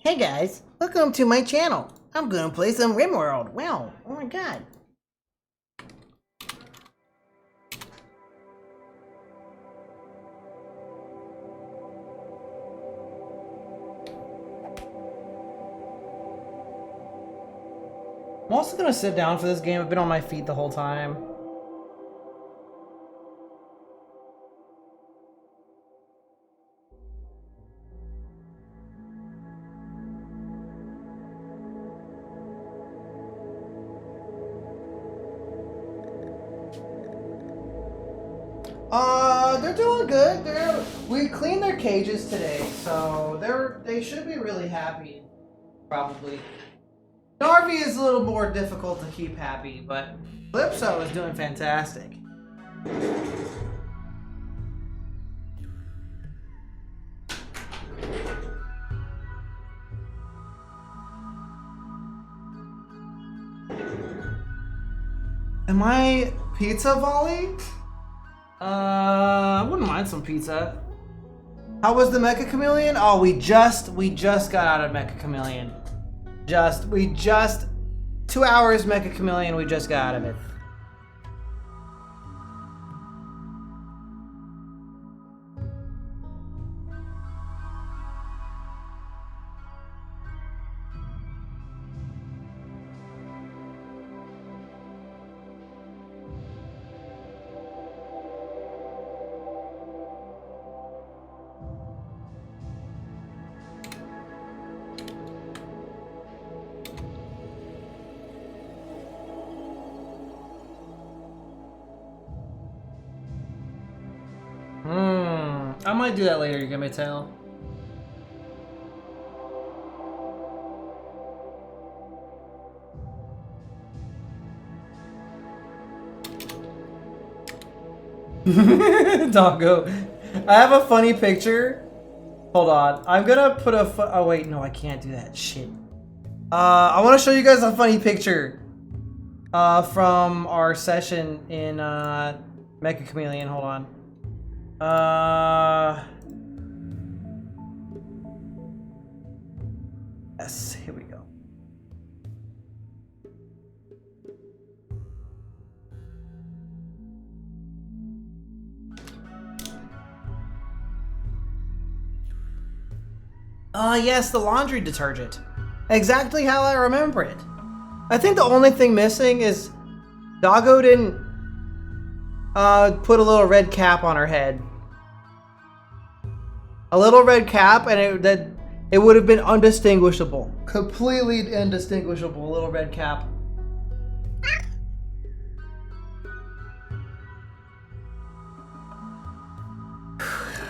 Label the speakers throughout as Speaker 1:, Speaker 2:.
Speaker 1: Hey guys, welcome to my channel. I'm gonna play some Rimworld. Wow, oh my god. I'm also gonna sit down for this game. I've been on my feet the whole time. They're doing good. We cleaned their cages today, so they should be really happy. Probably. Narvi is a little more difficult to keep happy, but Calypso is doing fantastic. Am I pizza volley? I wouldn't mind some pizza. How was the Meccha Chameleon? Oh, we just got out of Meccha Chameleon. We just 2 hours Meccha Chameleon, we just got out of it. I might do that later, you get my tail. Doggo. I have a funny picture. Hold on. I'm gonna put a oh wait, no, I can't do that. Shit. I want to show you guys a funny picture from our session in Meccha Chameleon. Hold on. Yes, here we go. Yes, the laundry detergent. Exactly how I remember it. I think the only thing missing is Doggo didn't put a little red cap on her head. A little red cap, and it would have been undistinguishable. Completely indistinguishable, a little red cap.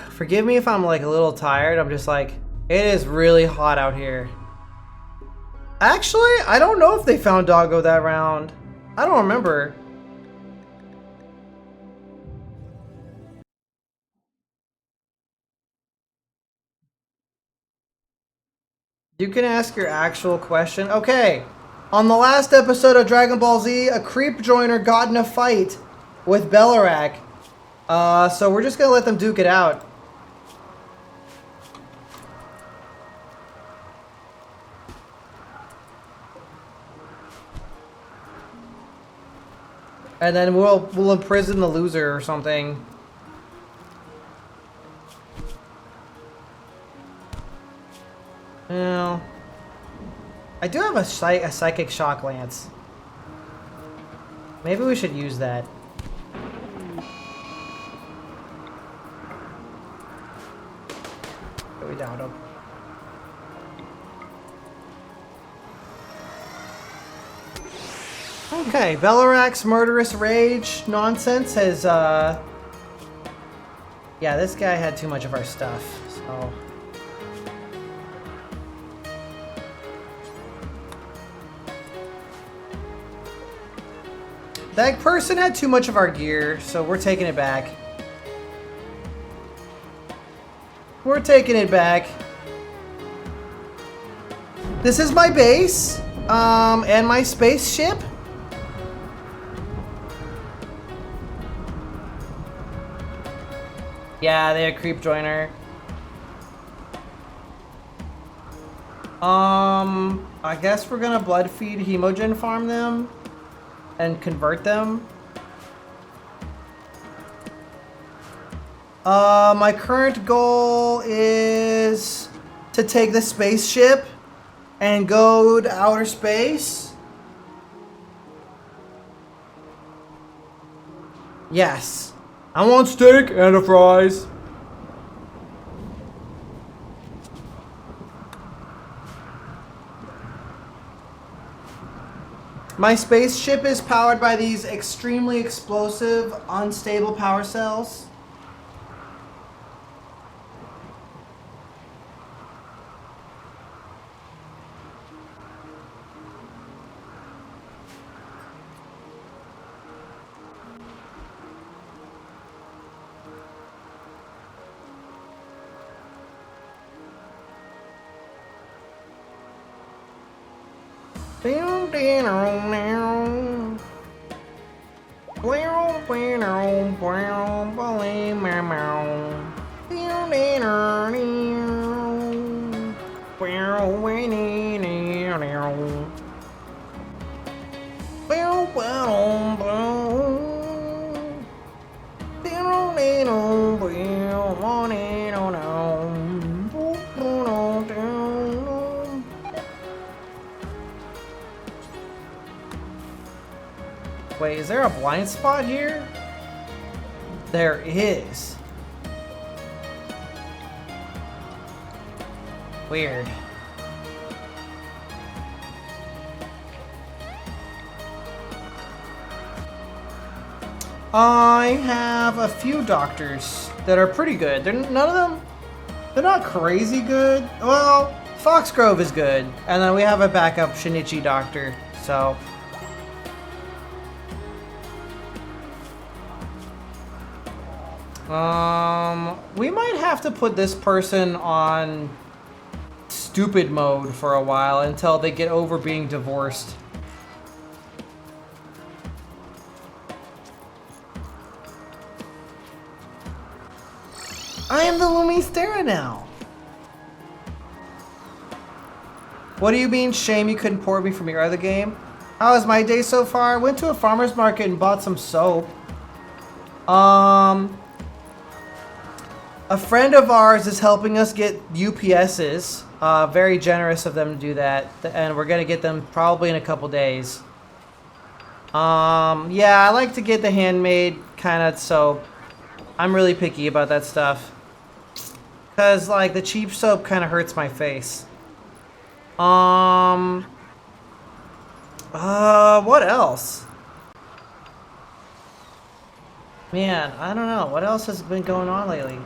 Speaker 1: Forgive me if I'm like a little tired. I'm just like, it is really hot out here. Actually, I don't know if they found Doggo that round. I don't remember. You can ask your actual question. Okay. On the last episode of Dragon Ball Z, a creep joiner got in a fight with Bellarak. So we're just gonna let them duke it out. And then we'll imprison the loser or something. Well, I do have a psychic shock lance. Maybe we should use that. We downed him. Okay, Bellarak's murderous rage nonsense has, yeah, this guy had too much of our stuff, so... That person had too much of our gear, so we're taking it back. We're taking it back. This is my base, and my spaceship. Yeah, they had creep joiner. I guess we're gonna blood feed hemogen farm them and convert them. My current goal is to take the spaceship and go to outer space. Yes. I want steak and a fries. My spaceship is powered by these extremely explosive, unstable power cells. Wait, is there a blind spot here? There is. Weird. I have a few doctors that are pretty good. None of them, they're not crazy good. Well, Foxgrove is good. And then we have a backup Shinichi doctor, so. We might have to put this person on stupid mode for a while until they get over being divorced. I am the Lumistera now. What do you mean, shame you couldn't port me from your other game? How was my day so far? Went to a farmer's market and bought some soap. A friend of ours is helping us get UPSs. Very generous of them to do that. And we're going to get them probably in a couple days. Yeah, I like to get the handmade kind of soap. I'm really picky about that stuff. Because, like, the cheap soap kind of hurts my face. What else? Man, I don't know. What else has been going on lately?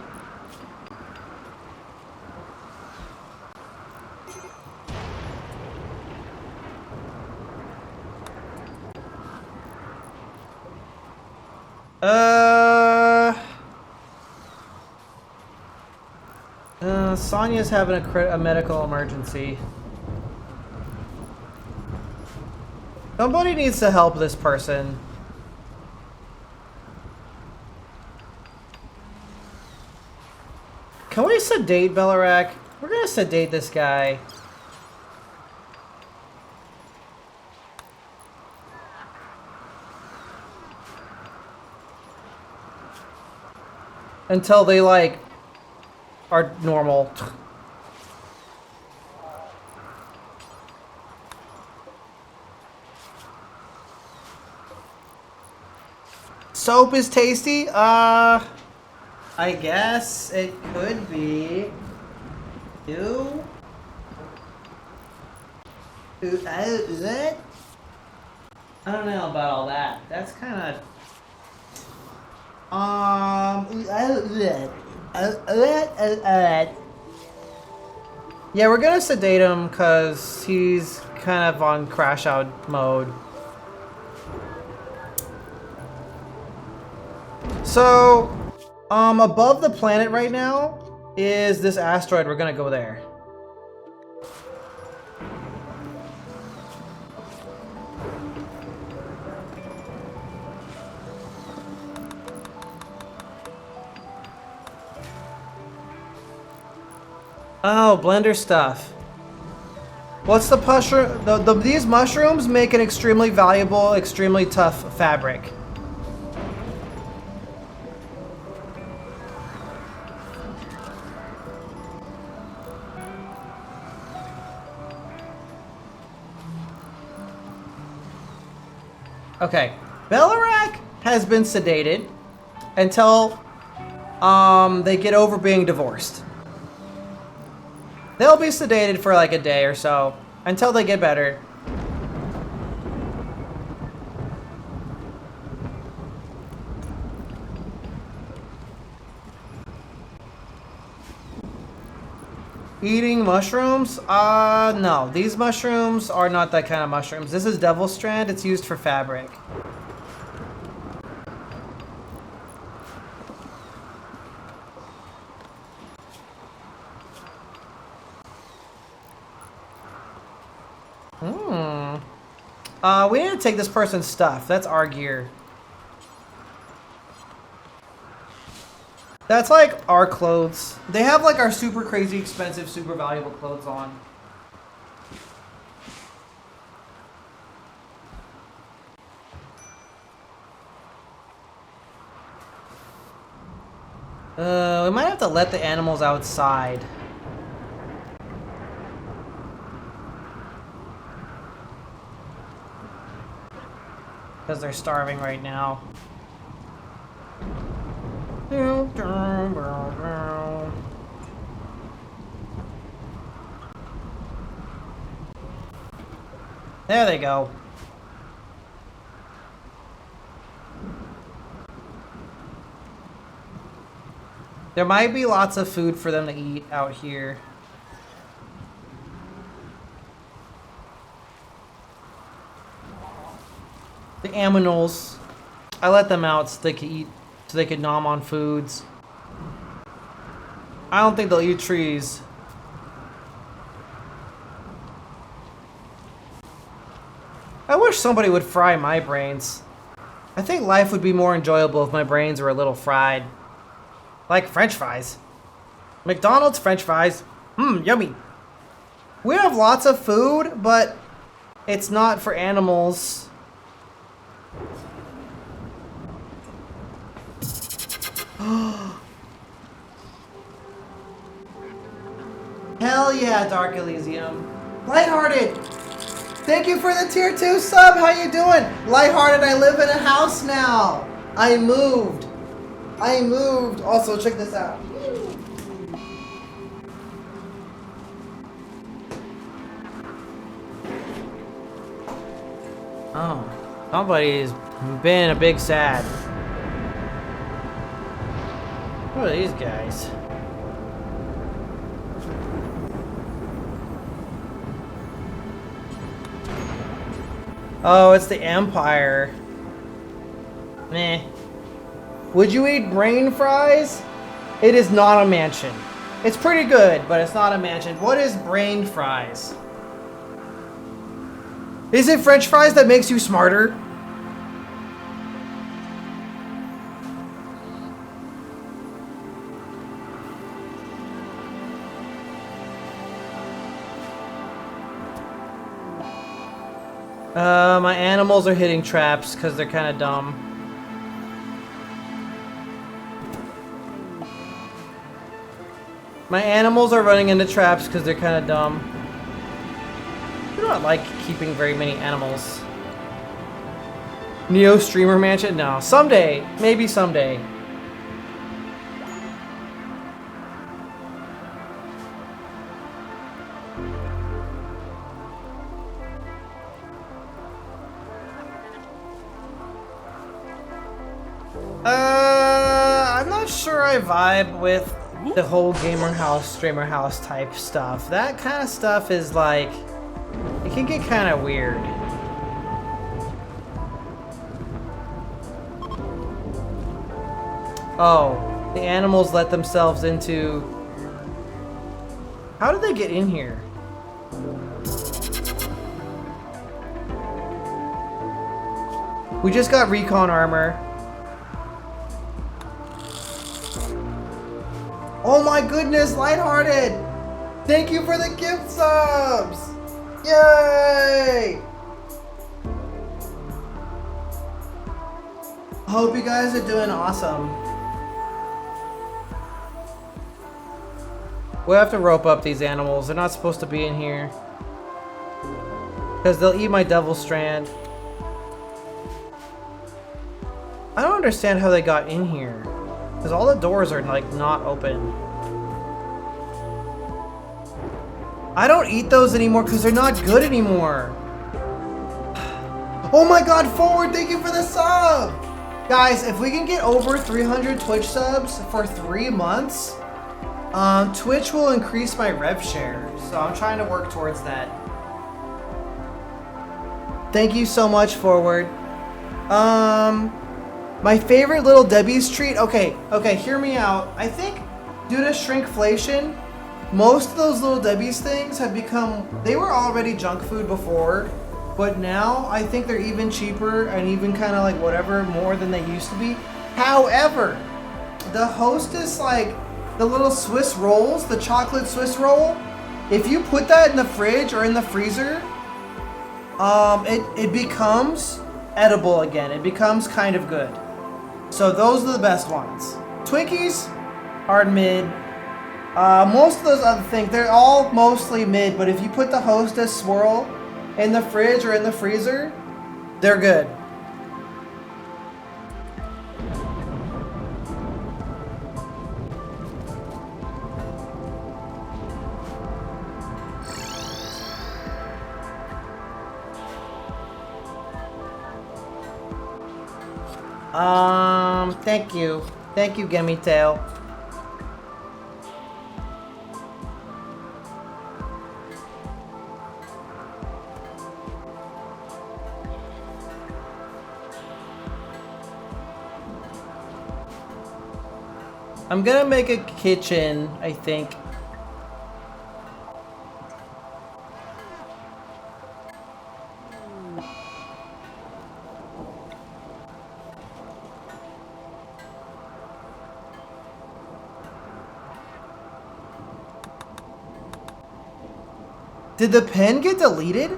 Speaker 1: Sonya's having a medical emergency. Somebody needs to help this person. Can we sedate Belarak? We're gonna sedate this guy. Until they, like, are normal. Soap is tasty? I guess it could be. Ew. Is it? I don't know about all that. That's kind of... Yeah, we're gonna sedate him because he's kind of on crash out mode. So, above the planet right now is this asteroid. We're gonna go there. Oh, Blender stuff. What's the mushroom? These mushrooms make an extremely valuable, extremely tough fabric. Okay, Bellarak has been sedated until they get over being divorced. They'll be sedated for like a day or so until they get better. Eating mushrooms? No. These mushrooms are not that kind of mushrooms. This is Devil Strand. It's used for fabric. We need to take this person's stuff. That's our gear. That's like our clothes. They have like our super crazy expensive, super valuable clothes on. We might have to let the animals outside. Because they're starving right now. There they go. There might be lots of food for them to eat out here. The aminals, I let them out so they could eat, so they could nom on foods. I don't think they'll eat trees. I wish somebody would fry my brains. I think life would be more enjoyable if my brains were a little fried. Like French fries. McDonald's French fries. Yummy. We have lots of food, but it's not for animals. Hell yeah, Dark Elysium. Lighthearted! Thank you for the tier 2 sub! How you doing? Lighthearted, I live in a house now! I moved! Also, check this out. Oh, somebody's been a big sad. What are these guys? Oh, it's the Empire. Meh. Would you eat brain fries? It is not a mansion. It's pretty good, but it's not a mansion. What is brain fries? Is it French fries that makes you smarter? My animals are hitting traps because they're kind of dumb. My animals are running into traps because they're kind of dumb. I do not like keeping very many animals. Neo Streamer Mansion? No. Someday. Maybe someday. I'm not sure I vibe with the whole gamer house, streamer house type stuff. That kind of stuff is like, it can get kind of weird. Oh, the animals let themselves into... How did they get in here? We just got recon armor. Oh my goodness, Lighthearted! Thank you for the gift subs! Hope you guys are doing awesome. We'll have to rope up these animals. They're not supposed to be in here. Because they'll eat my devil strand. I don't understand how they got in here. Because all the doors are like not open. I don't eat those anymore because they're not good anymore. Oh my god, Forward, thank you for the sub! Guys, if we can get over 300 Twitch subs for 3 months, Twitch will increase my rev share. So I'm trying to work towards that. Thank you so much, Forward. My favorite Little Debbie's treat. Okay, hear me out. I think due to shrinkflation, most of those Little Debbie's things have become, they were already junk food before, but now I think they're even cheaper and even kind of like whatever more than they used to be. However, the Hostess, like the little Swiss rolls, the chocolate Swiss roll, if you put that in the fridge or in the freezer, it becomes edible again. It becomes kind of good. So those are the best ones. Twinkies are mid. Most of those other things, they're all mostly mid, but if you put the Hostess swirl in the fridge or in the freezer, they're good. Thank you. Thank you, Gimme Tail. I'm gonna make a kitchen, I think. Did the pen get deleted?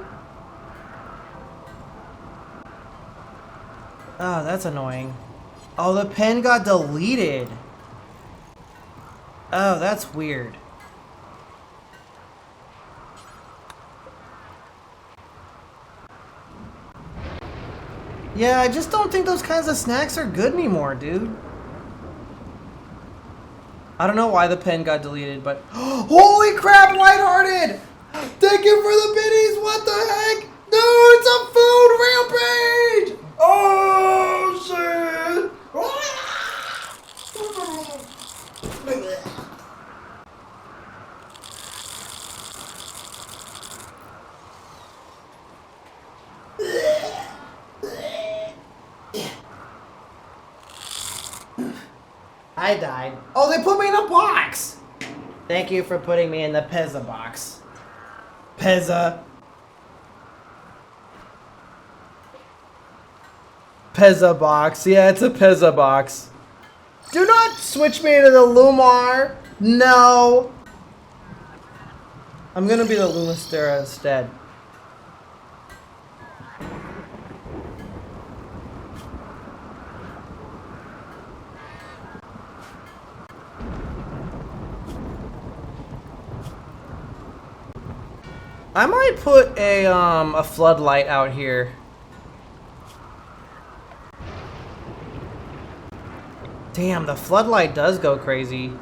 Speaker 1: Oh, that's annoying. Oh, the pen got deleted. Oh, that's weird. Yeah, I just don't think those kinds of snacks are good anymore, dude. I don't know why the pen got deleted, but... Holy crap, Lighthearted! Thank you for the biddies! What the heck? No, it's a food rampage! Oh, shit! I died. Oh, they put me in a box! Thank you for putting me in the Pezza box. Pezza. Pezza box. Yeah, it's a Pezza box. Do not switch me to the Lumar. No. I'm gonna be the Lumistera instead. I might put a floodlight out here. Damn, the floodlight does go crazy.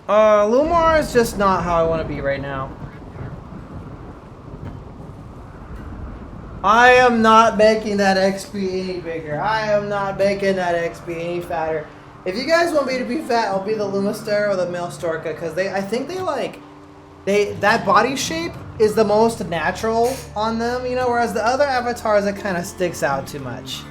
Speaker 1: Lumar is just not how I want to be right now. I am not making that XP any bigger. I am not making that XP any fatter. If you guys want me to be fat, I'll be the Lumistera or the male Storka, because I think that body shape is the most natural on them, you know, whereas the other avatars, it kind of sticks out too much.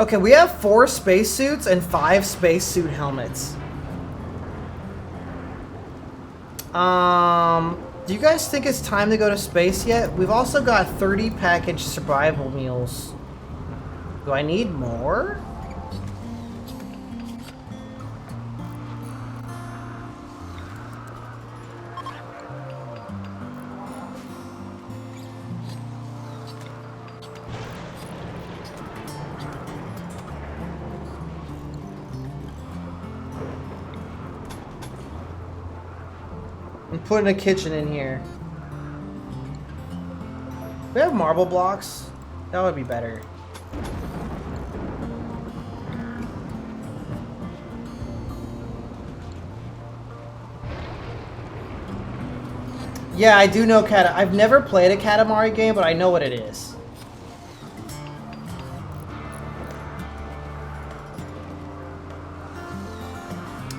Speaker 1: Okay, we have 4 spacesuits and 5 spacesuit helmets. Do you guys think it's time to go to space yet? We've also got 30 packaged survival meals. Do I need more? I'm putting a kitchen in here. We have marble blocks. That would be better. Yeah, I do know I've never played a Katamari game, but I know what it is.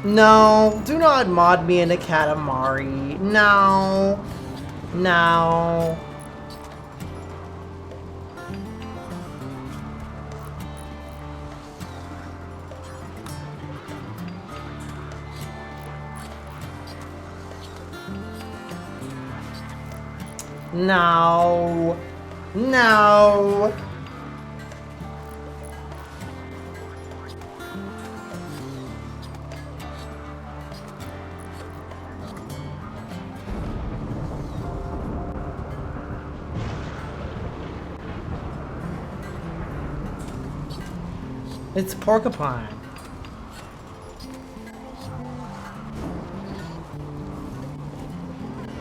Speaker 1: No, do not mod me into Katamari. No. No. No. No. It's porcupine.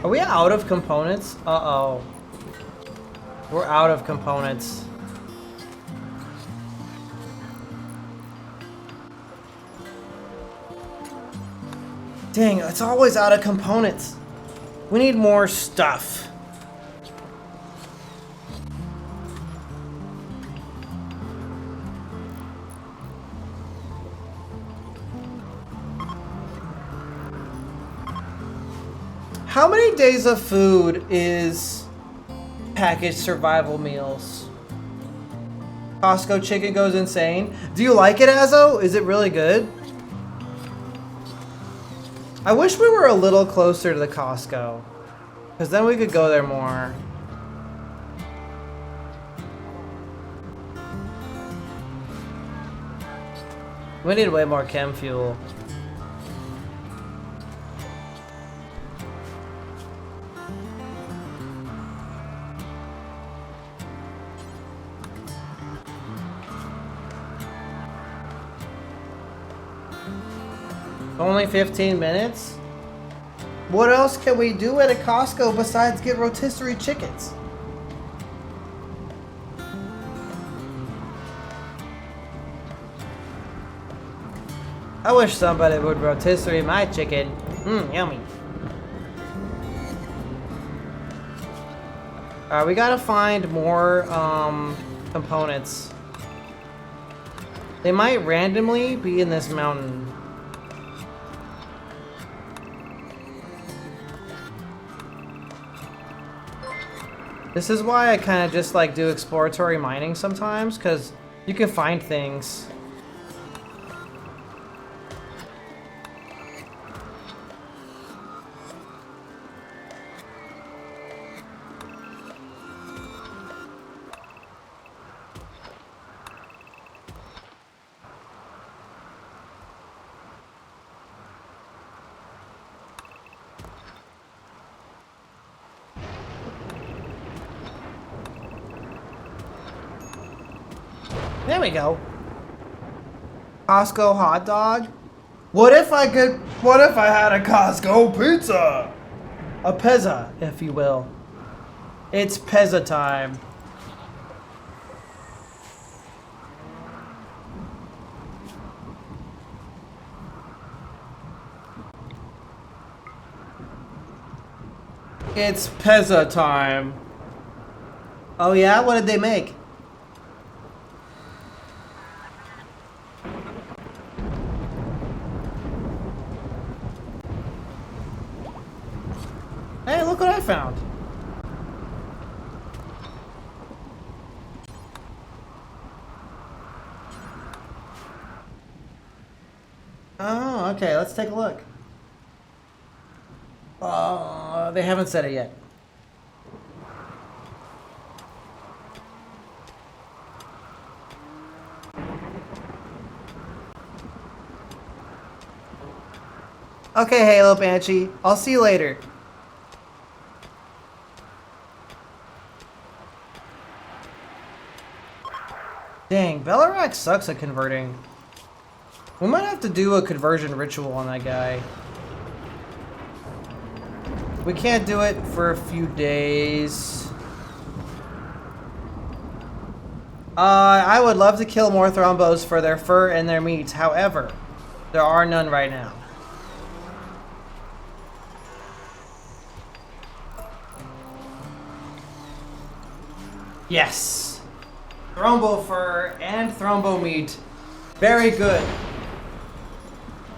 Speaker 1: Are we out of components? Uh-oh. We're out of components. Dang, it's always out of components. We need more stuff. How many days of food is packaged survival meals? Costco chicken goes insane. Do you like it, Azo? Is it really good? I wish we were a little closer to the Costco, because then we could go there more. We need way more chem fuel. Only 15 minutes? What else can we do at a Costco besides get rotisserie chickens? I wish somebody would rotisserie my chicken. Yummy. Alright, we gotta find more components. They might randomly be in this mountain. This is why I kind of just like do exploratory mining sometimes, because you can find things. There we go. Costco hot dog? What if I had a Costco pizza? A pezza, if you will. It's pezza time. It's pezza time. Oh yeah? What did they make? Hey, look what I found. Oh, okay, let's take a look. They haven't said it yet. Okay, Halo Banshee. I'll see you later. Dang, Velarak sucks at converting. We might have to do a conversion ritual on that guy. We can't do it for a few days. I would love to kill more Thrombos for their fur and their meat. However, there are none right now. Yes. Thrombo fur and Thrombo meat. Very good.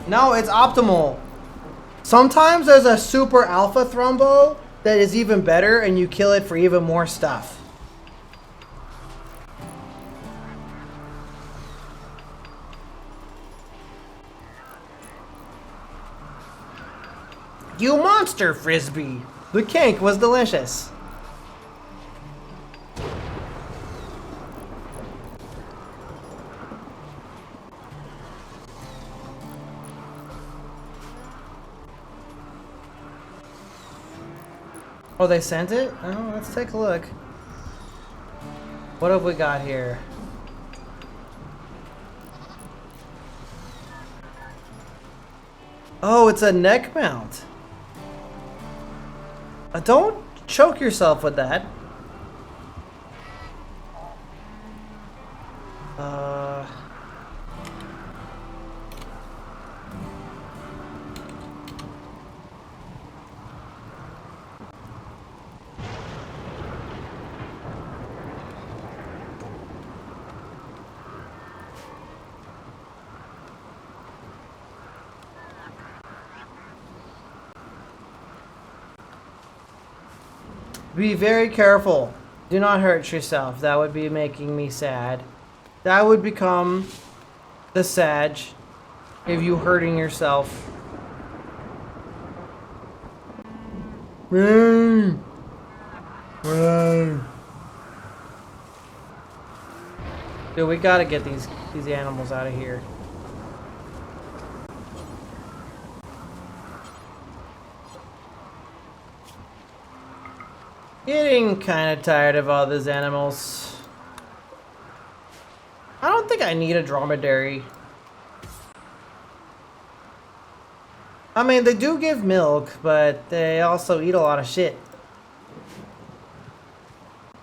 Speaker 1: No, it's optimal. Sometimes there's a super alpha Thrombo that is even better and you kill it for even more stuff. You monster, Frisbee! The cake was delicious. Oh, they sent it? Oh, let's take a look. What have we got here? Oh, it's a neck mount. Don't choke yourself with that. Be very careful. Do not hurt yourself. That would be making me sad. That would become the Sag if you hurting yourself. Run! Run! Dude, we gotta get these animals out of here. Getting kind of tired of all these animals. I don't think I need a dromedary. I mean, they do give milk, but they also eat a lot of shit.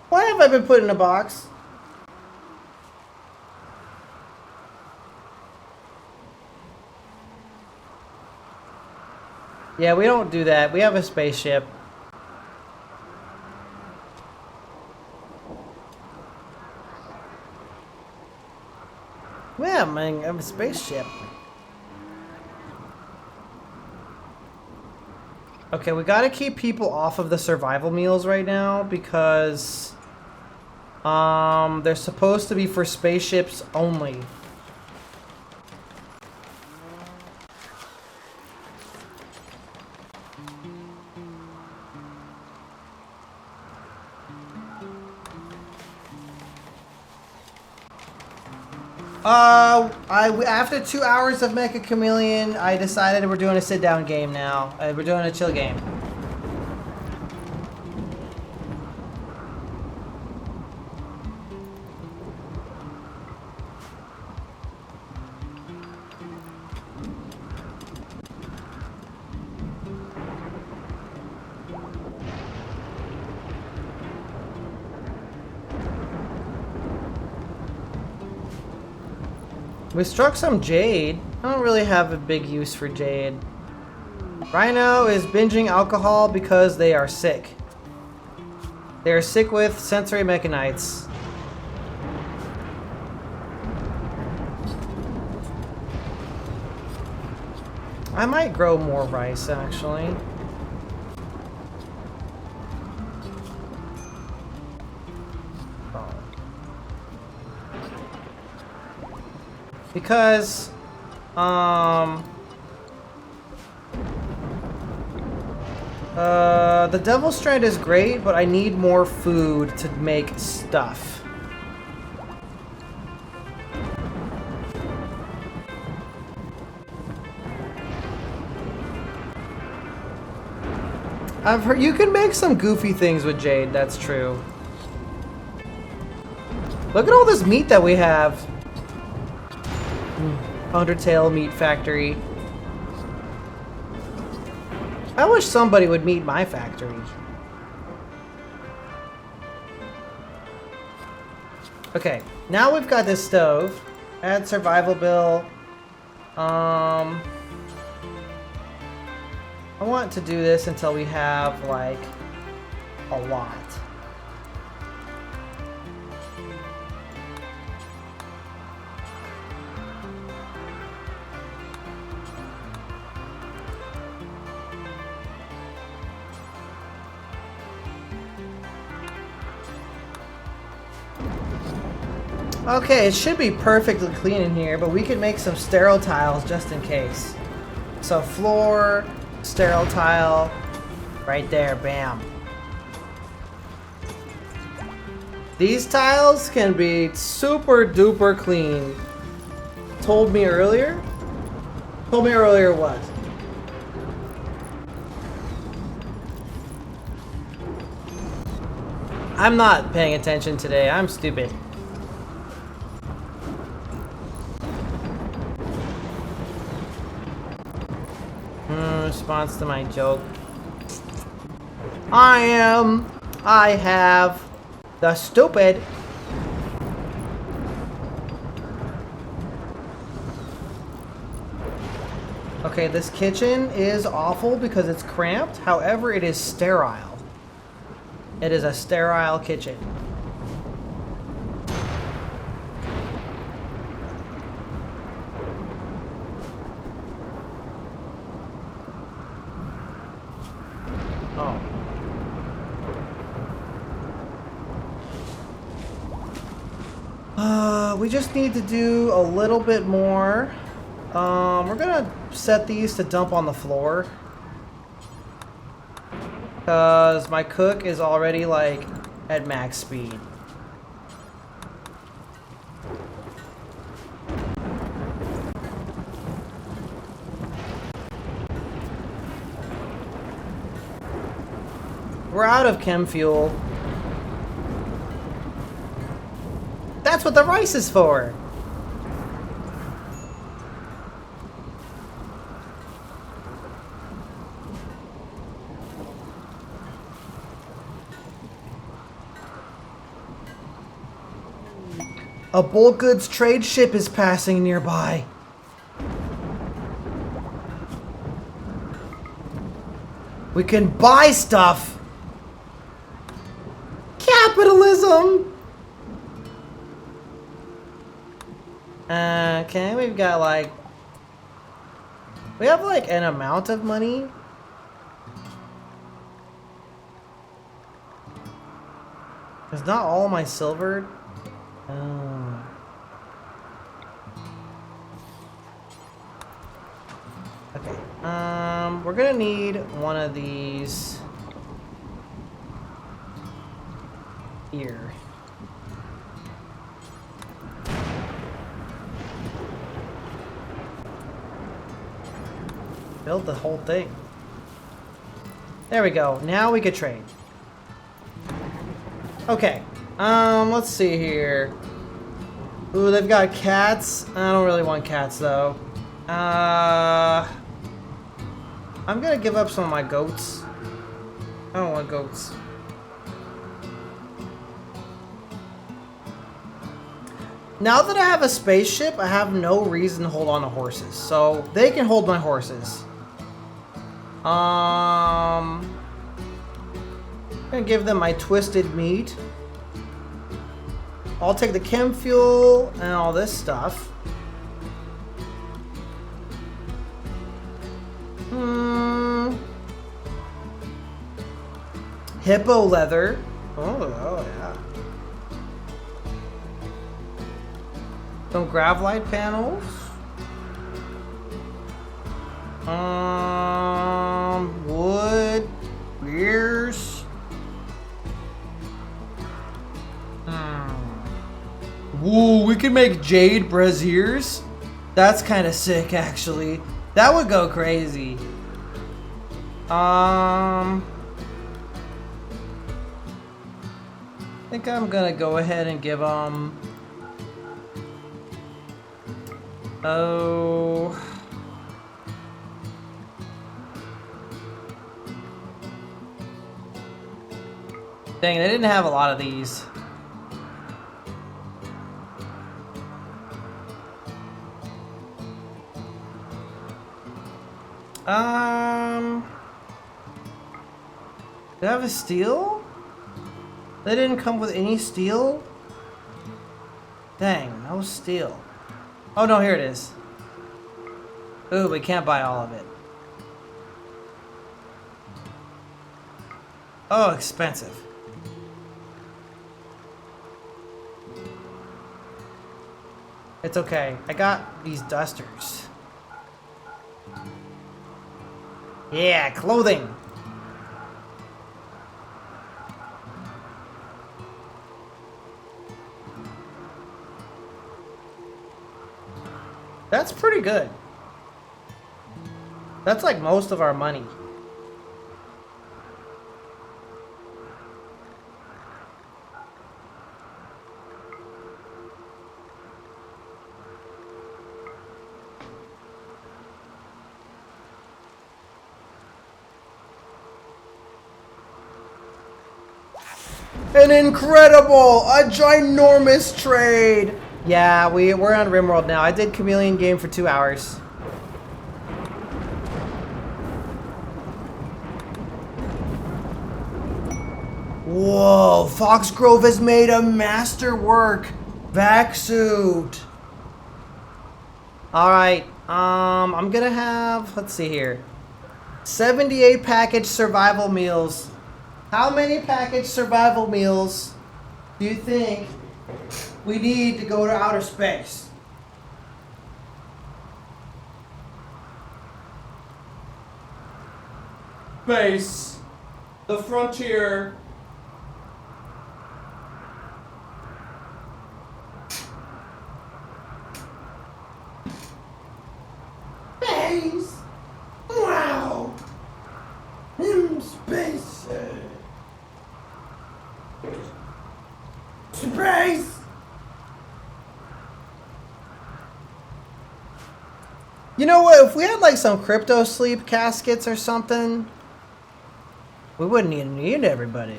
Speaker 1: Why have I been put in a box? Yeah, we don't do that. We have a spaceship. Yeah, man, I have a spaceship. Okay, we gotta keep people off of the survival meals right now because they're supposed to be for spaceships only. After 2 hours of Meccha Chameleon, I decided we're doing a sit-down game now. We're doing a chill game. We struck some jade. I don't really have a big use for jade. Rhino is binging alcohol because they are sick. They are sick with sensory mechanites. I might grow more rice, actually. Because, the Devil Strand is great, but I need more food to make stuff. I've heard you can make some goofy things with jade, that's true. Look at all this meat that we have. Undertale Meat Factory. I wish somebody would meet my factory. Okay, now we've got this stove. Add survival bill. I want to do this until we have, like, a lot. Okay, it should be perfectly clean in here, but we can make some sterile tiles just in case. So floor, sterile tile, right there, bam. These tiles can be super duper clean. Told me earlier? Told me earlier what? I'm not paying attention today, I'm stupid. Response to my joke. I have the stupid. Okay, this kitchen is awful because it's cramped. However, it is sterile. It is a sterile kitchen. We just need to do a little bit more. We're gonna set these to dump on the floor. Because my cook is already, like, at max speed. We're out of chem fuel. That's what the rice is for. A bulk goods trade ship is passing nearby. We can buy stuff. Capitalism. Okay, we've got like... We have like an amount of money. It's not all my silver. Oh. Okay, we're gonna need one of these here. Build the whole thing. There we go. Now we could trade. Okay. Let's see here. Ooh, they've got cats. I don't really want cats though. I'm gonna give up some of my goats. I don't want goats. Now that I have a spaceship, I have no reason to hold on to horses. So they can hold my horses. I'm gonna give them my twisted meat. I'll take the chem fuel and all this stuff. Hippo leather. Oh yeah. Some gravlite panels. Wood. Beers. Woo, we can make jade braziers. That's kind of sick, actually. That would go crazy. think I'm gonna go ahead and give them... Oh... Dang, they didn't have a lot of these. Did I have a steel? They didn't come with any steel? Dang, no steel. Oh no, here it is. Ooh, we can't buy all of it. Oh, expensive. It's okay. I got these dusters. Yeah, clothing. That's pretty good. That's like most of our money. An incredible, a ginormous trade. Yeah, we're on Rimworld now. I did Chameleon game for 2 hours. Whoa, Foxgrove has made a masterwork vac suit. All right, I'm gonna have, let's see here, 78 packaged survival meals. How many packaged survival meals do you think we need to go to outer space? Space. The frontier. Space. Wow. Space. Space! You know what? If we had like some crypto sleep caskets or something, we wouldn't even need everybody.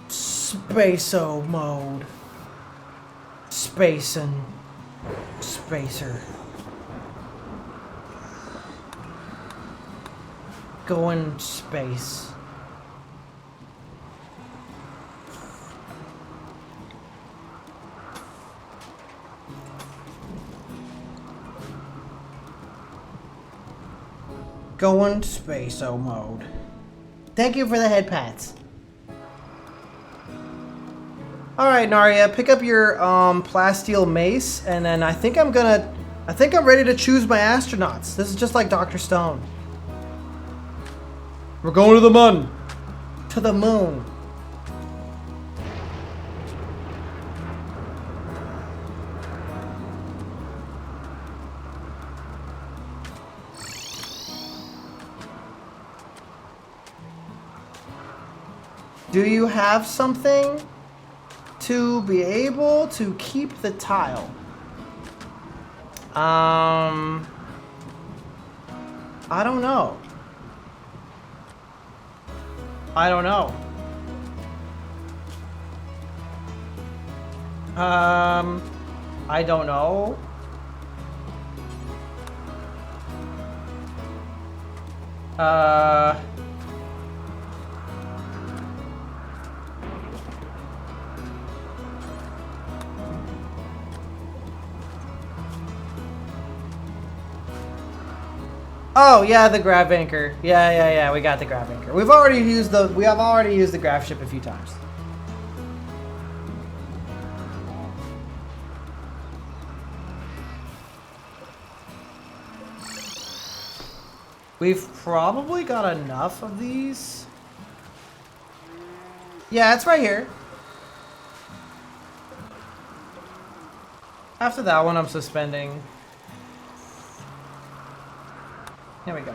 Speaker 1: Space-o mode. Spacin'. Spacer. Going space. Going space-o mode. Thank you for the head pats. Alright, Narya, pick up your plasteel mace, and then I think I'm ready to choose my astronauts. This is just like Dr. Stone. We're going to the moon. To the moon. Do you have something to be able to keep the tile? I don't know. I don't know. I don't know. Oh yeah, the grav anchor. Yeah. We got the grav anchor. We have already used the grav ship a few times. We've probably got enough of these. Yeah, it's right here. After that one, I'm suspending. Here we go.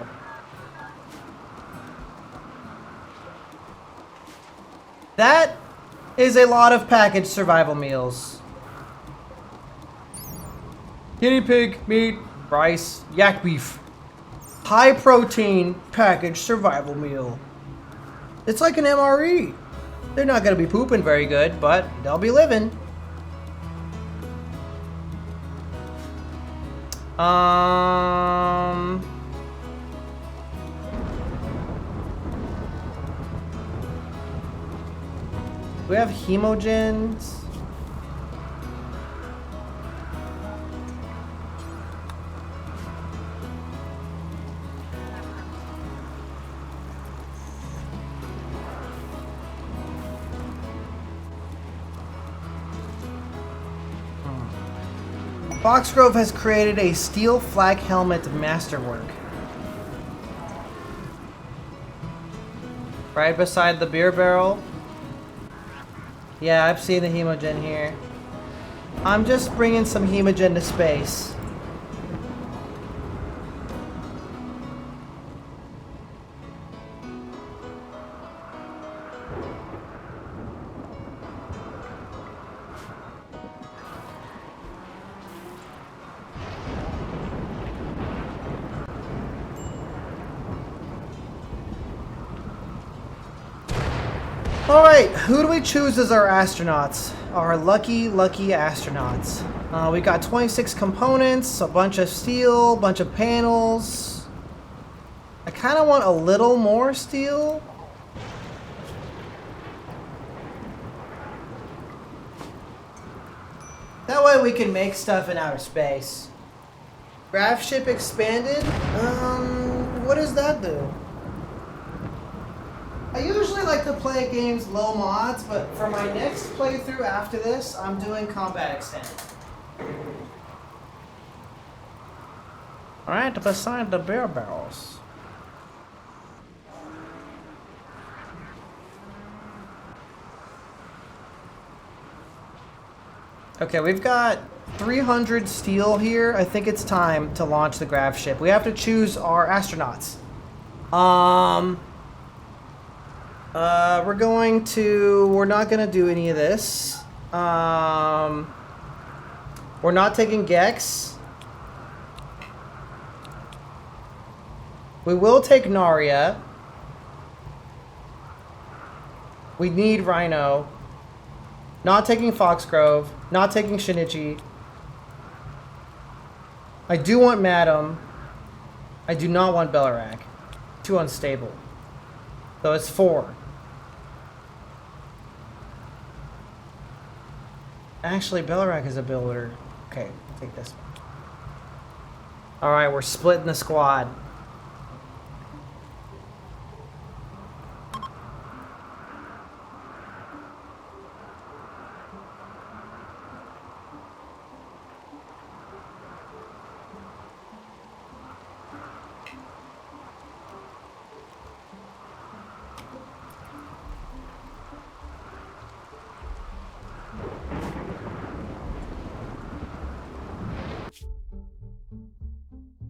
Speaker 1: That is a lot of packaged survival meals. Guinea pig, meat, rice, yak beef. High protein packaged survival meal. It's like an MRE. They're not gonna be pooping very good, but they'll be living. We have hemogens. Foxgrove has created a steel flak helmet masterwork. Right beside the beer barrel. Yeah, I've seen the hemogen here. I'm just bringing some hemogen to space. Alright, who do we choose as our astronauts? Our lucky astronauts. We got 26 components, a bunch of steel, a bunch of panels. I kind of want a little more steel. That way we can make stuff in outer space. Graph ship expanded? What does that do? I usually like to play games low mods, but for my next playthrough after this, I'm doing combat extended. Alright, beside the beer barrels. Okay, we've got 300 steel here. I think it's time to launch the grav ship. We have to choose our astronauts. We're not gonna do any of this. We're not taking Gex. We will take Narya. We need Rhino. Not taking Foxgrove. Not taking Shinichi. I do want Madam. I do not want Belarak. Too unstable. So it's 4. Actually, Belarak is a builder. Okay, take this one. Alright, we're splitting the squad.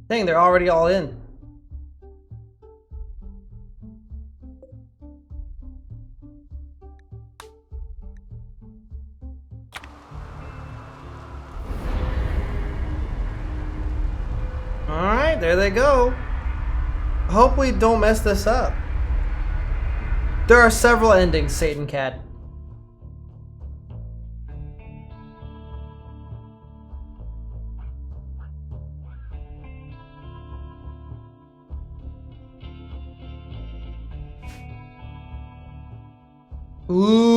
Speaker 1: Dang, they're already all in. Alright, there they go. Hope we don't mess this up. There are several endings, Satan Cat. Ooh.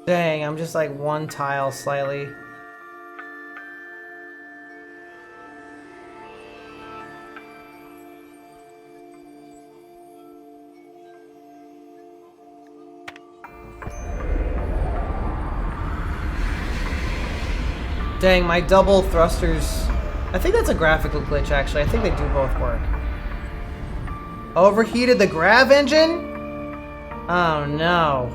Speaker 1: Dang, I'm just like one tile slightly. Dang, my double thrusters. I think that's a graphical glitch, actually. I think they do both work. Overheated the grav engine? Oh no.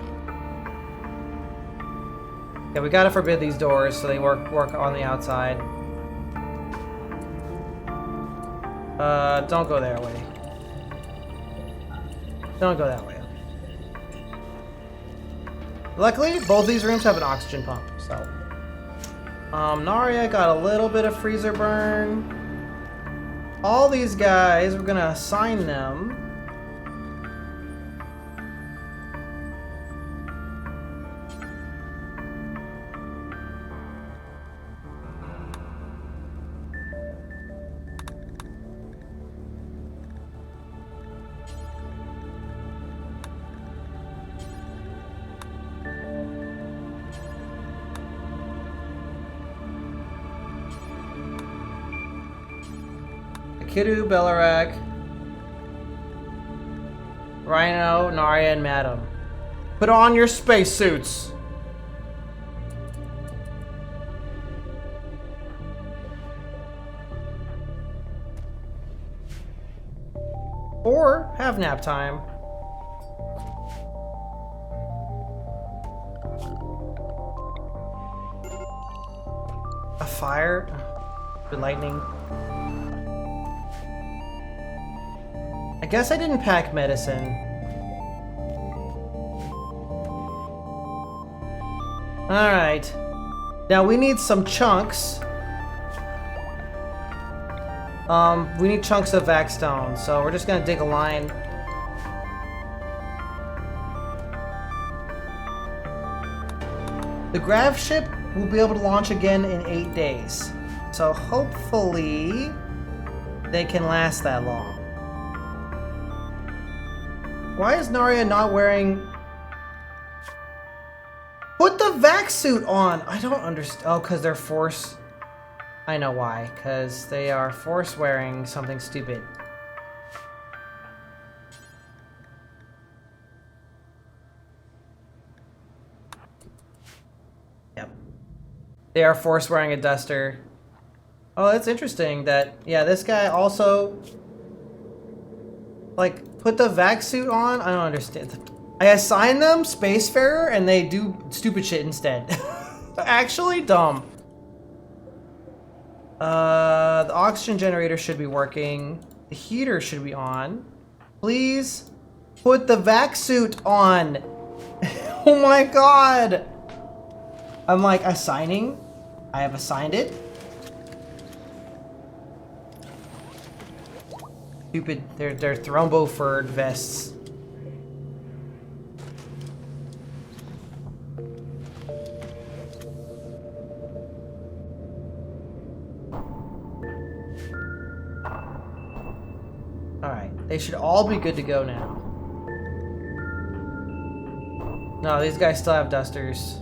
Speaker 1: Yeah, we gotta forbid these doors so they work on the outside. Don't go that way. Don't go that way. Luckily, both these rooms have an oxygen pump, so. Narya got a little bit of freezer burn. All these guys, we're gonna assign them. Kidu, Belarak, Rhino, Narya, and Madam. Put on your spacesuits! Or have nap time. A fire? With lightning? I guess I didn't pack medicine. Alright. Now we need some chunks. We need chunks of Vaxstone, so we're just gonna dig a line. The grav ship will be able to launch again in 8 days. So hopefully they can last that long. Why is Narya not wearing... Put the vac suit on! I don't understand. Oh, because they're force... I know why. Because they are force wearing something stupid. Yep. They are force wearing a duster. Oh, that's interesting that... Yeah, this guy also... Like... Put the vac suit on? I don't understand. I assign them Spacefarer and they do stupid shit instead. Actually dumb. The oxygen generator should be working. The heater should be on. Please put the vac suit on. Oh my god. I'm like assigning. I have assigned it. Stupid, they're thrombo-furred vests. Alright, they should all be good to go now. No, these guys still have dusters.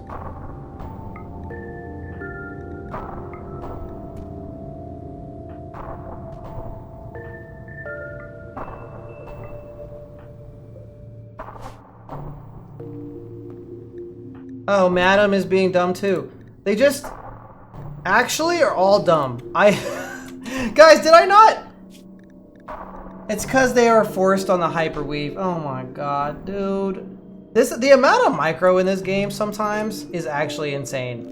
Speaker 1: Oh, Madam is being dumb too. They just actually are all dumb. Guys, did I not? It's because they are forced on the hyperweave. Oh my god, dude. The amount of micro in this game sometimes is actually insane.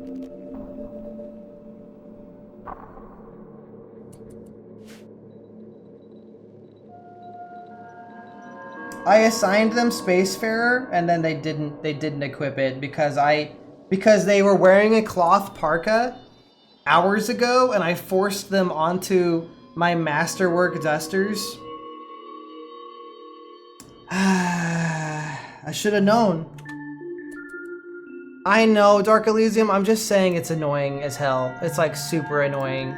Speaker 1: I assigned them Spacefarer and then they didn't equip it because they were wearing a cloth parka hours ago and I forced them onto my masterwork dusters. I should have known. I know, Dark Elysium, I'm just saying it's annoying as hell. It's like super annoying.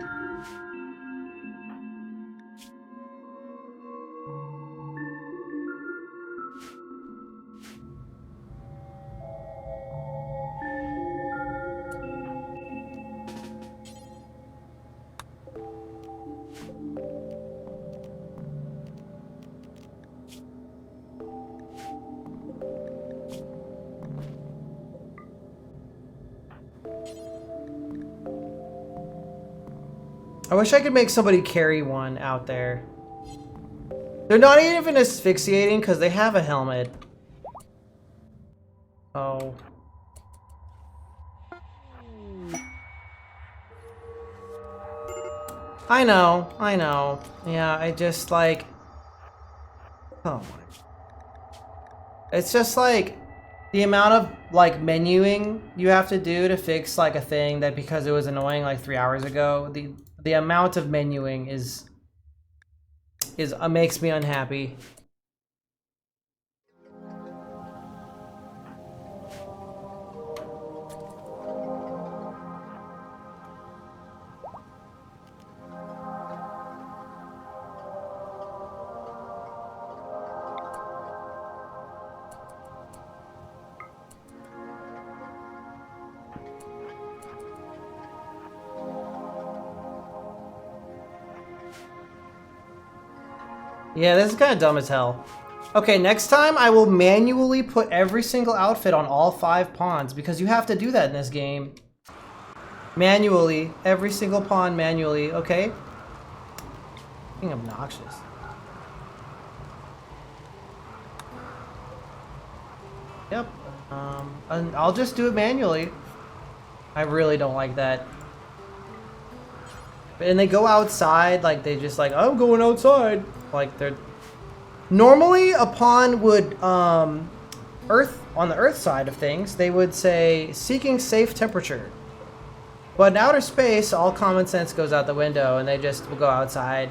Speaker 1: I wish I could make somebody carry one out there. They're not even asphyxiating because they have a helmet. Oh. I know. Yeah, I just like... Oh my... It's just like... The amount of, like, menuing you have to do to fix, like, a thing that because it was annoying, like, 3 hours ago, the amount of menuing is makes me unhappy. Yeah, this is kind of dumb as hell. Okay, next time I will manually put every single outfit on all 5 pawns because you have to do that in this game. Manually, every single pawn manually, okay? Being obnoxious. Yep. And I'll just do it manually. I really don't like that. And they go outside, like they just like, I'm going outside. Like they're normally a pawn would on the earth side of things, they would say seeking safe temperature. But in outer space, all common sense goes out the window and they just will go outside.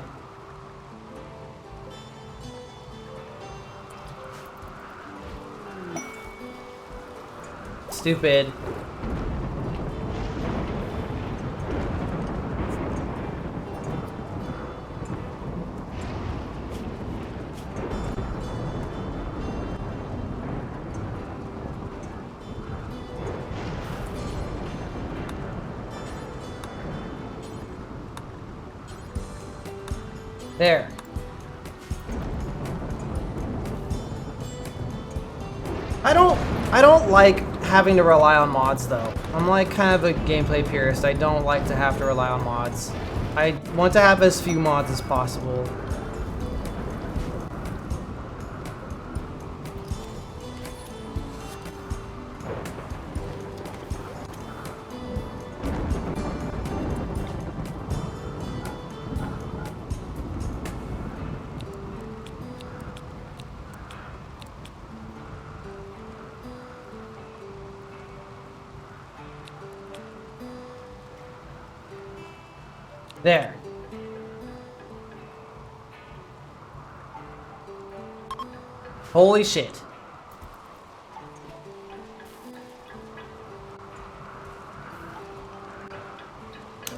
Speaker 1: Stupid. There. I don't like having to rely on mods though. I'm like kind of a gameplay purist. I don't like to have to rely on mods. I want to have as few mods as possible. There. Holy shit.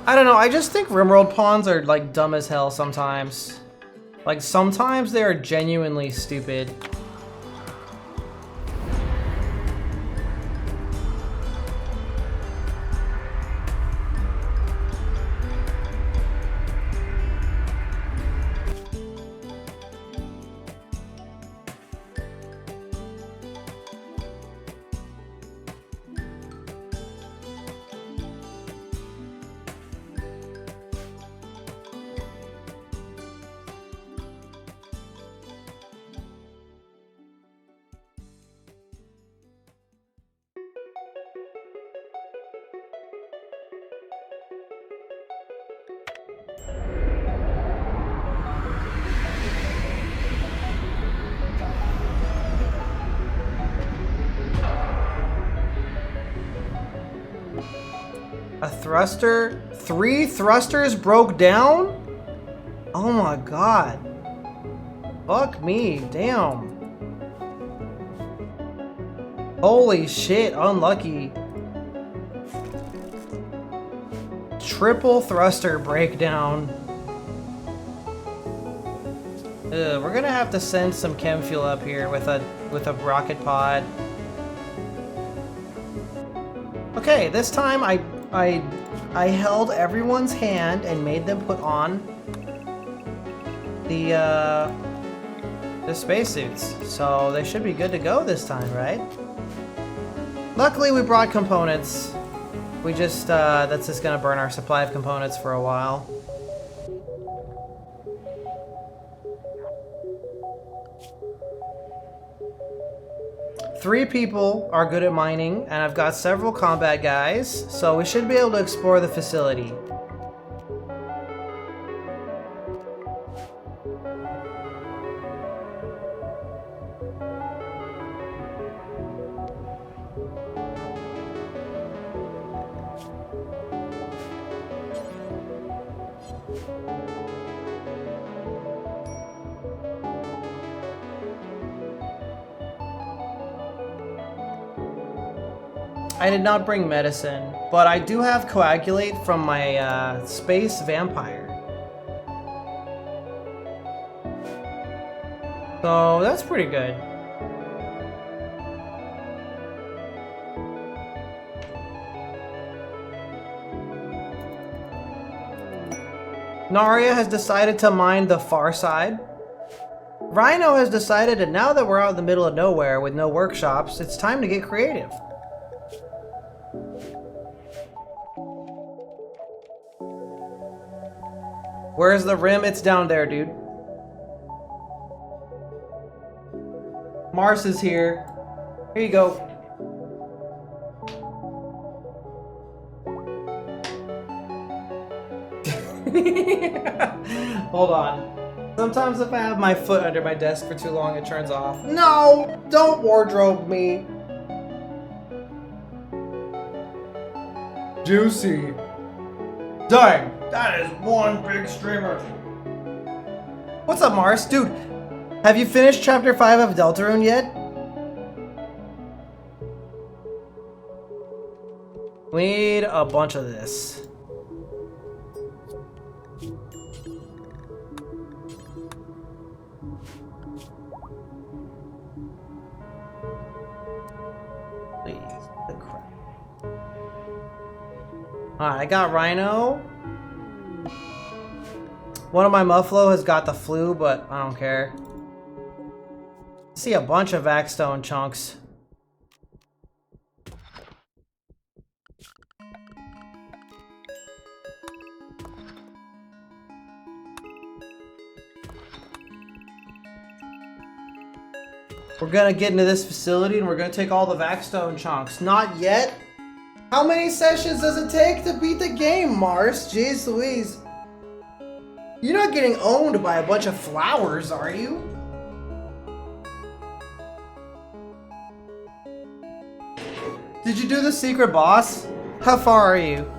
Speaker 1: I don't know, I just think Rimworld pawns are like dumb as hell sometimes. Like sometimes they are genuinely stupid. A thruster? 3 thrusters broke down? Oh my god. Fuck me, damn. Holy shit, unlucky. Triple thruster breakdown. Ugh, we're gonna have to send some chem fuel up here with a rocket pod. Okay, this time I held everyone's hand and made them put on the spacesuits, so they should be good to go this time, right? Luckily, we brought components. We just that's just gonna burn our supply of components for a while. 3 people are good at mining, and I've got several combat guys, so we should be able to explore the facility. I did not bring medicine, but I do have coagulate from my space vampire. So that's pretty good. Narya has decided to mine the far side. Rhino has decided that now that we're out in the middle of nowhere with no workshops, it's time to get creative. Where's the rim? It's down there, dude. Mars is here. Here you go. Hold on. Sometimes if I have my foot under my desk for too long, it turns off. No! Don't wardrobe me! Juicy. Dang! That is one big streamer. What's up, Mars? Dude, have you finished Chapter 5 of Deltarune yet? We need a bunch of this. Please, the crap. Alright, I got Rhino. One of my Muffalo has got the flu, but I don't care. I see a bunch of Vaxstone chunks. We're gonna get into this facility and we're gonna take all the Vaxstone chunks. Not yet? How many sessions does it take to beat the game, Mars? Jeez Louise. You're not getting owned by a bunch of flowers, are you? Did you do the secret boss? How far are you?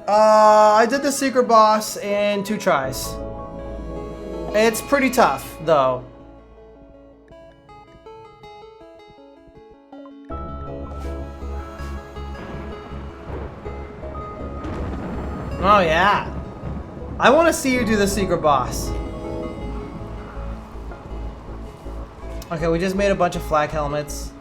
Speaker 1: I did the secret boss in 2 tries. It's pretty tough, though. Oh yeah. I want to see you do the secret boss. Okay, we just made a bunch of flak helmets.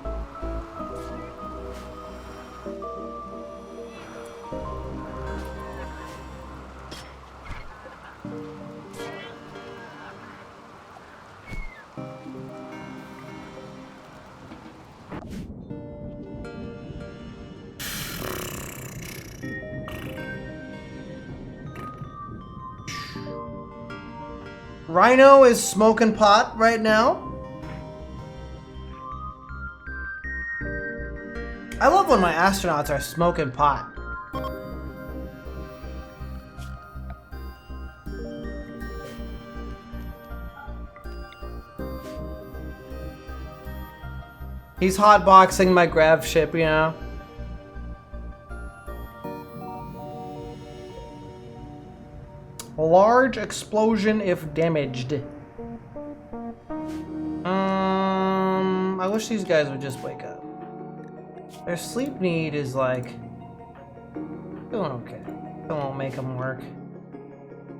Speaker 1: Rhino is smoking pot right now. I love when my astronauts are smoking pot. He's hotboxing my grav ship, you know? A large explosion if damaged. I wish these guys would just wake up. Their sleep need is like doing okay. It won't make them work.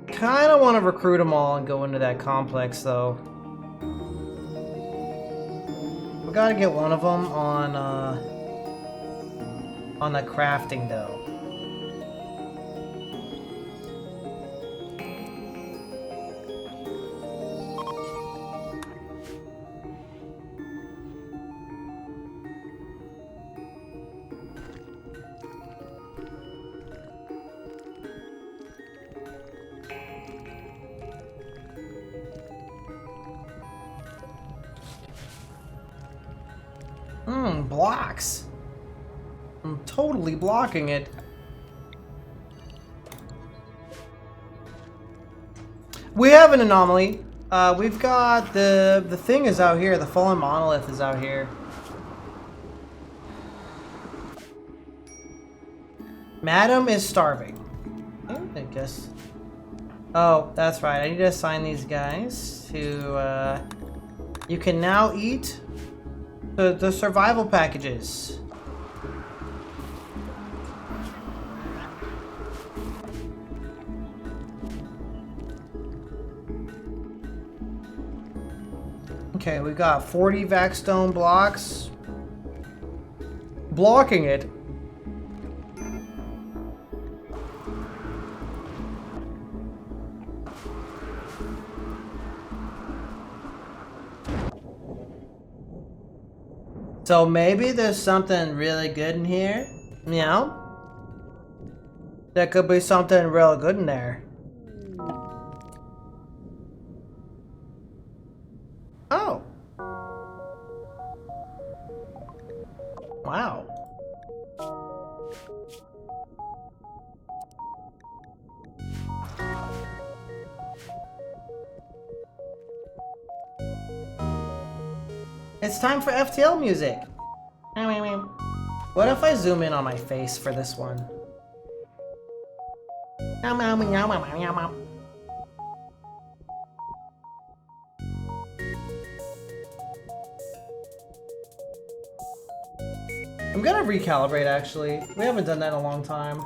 Speaker 1: Kind of want to recruit them all and go into that complex though. We gotta get one of them on the crafting though. blocks. I'm totally blocking it. We have an anomaly. We've got the thing is out here. The fallen monolith is out here. Madam is starving. I guess. Oh, that's right. I need to assign these guys to. You can now eat the survival packages. Okay, we got 40 Vaxstone blocks. Blocking it. So maybe there's something really good in here. You know? There could be something real good in there. Oh. Wow. It's time for FTL music. What if I zoom in on my face for this one? I'm gonna recalibrate actually. We haven't done that in a long time.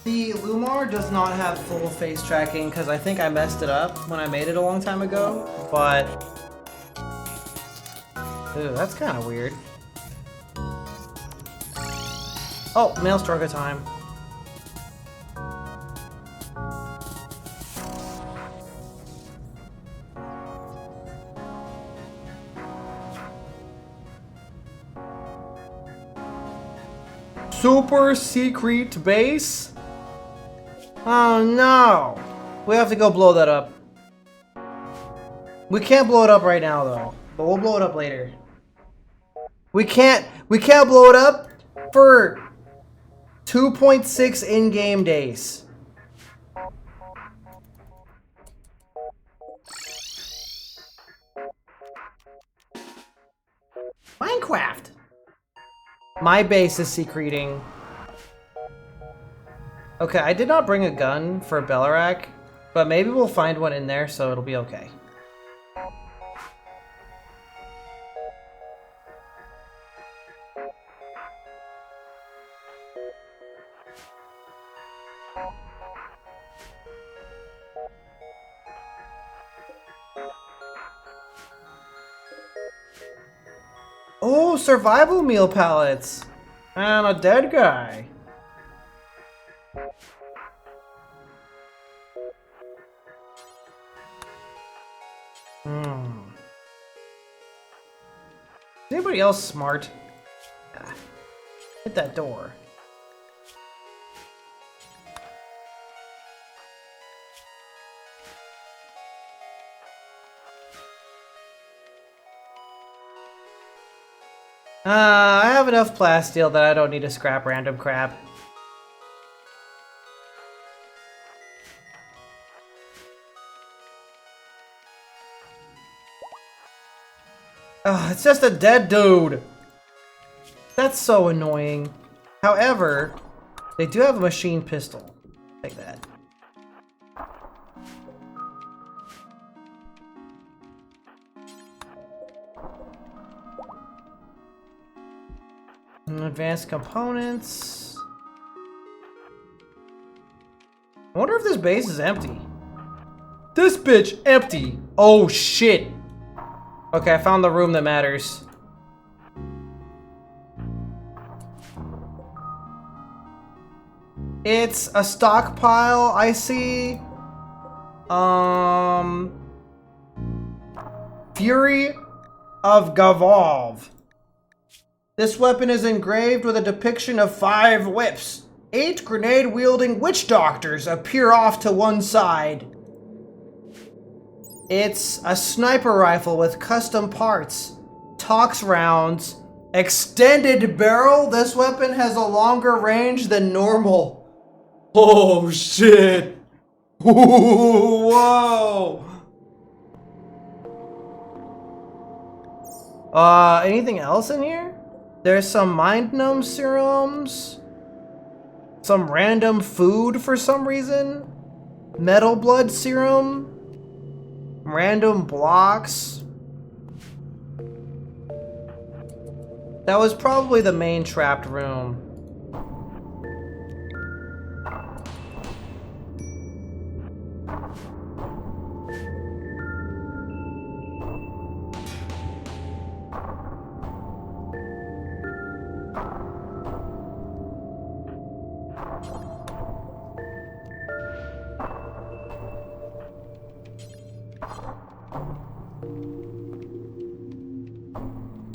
Speaker 1: The Lumar does not have full face tracking because I think I messed it up when I made it a long time ago, but... Ooh, that's kind of weird. Oh, mail struggle time. Super secret base? Oh no! We have to go blow that up. We can't blow it up right now though, but we'll blow it up later. We can't blow it up for 2.6 in-game days. Minecraft! My base is secreting. Okay, I did not bring a gun for Bellarak, but maybe we'll find one in there, so it'll be okay. Oh, survival meal pallets! And a dead guy. Is anybody else smart? Ah, hit that door. I have enough plasteel that I don't need to scrap random crap. Oh, it's just a dead dude. That's so annoying. However, they do have a machine pistol. Take that. Advanced components. I wonder if this base is empty. This bitch empty. Oh shit. Okay, I found the room that matters. It's a stockpile, I see. Fury of Gavolv. This weapon is engraved with a depiction of 5 whips. 8 grenade-wielding witch doctors appear off to one side. It's a sniper rifle with custom parts, tox rounds, extended barrel. This weapon has a longer range than normal. Oh shit! Whoa! Anything else in here? There's some mind numb serums. Some random food for some reason. Metal blood serum. Random blocks. That was probably the main trapped room.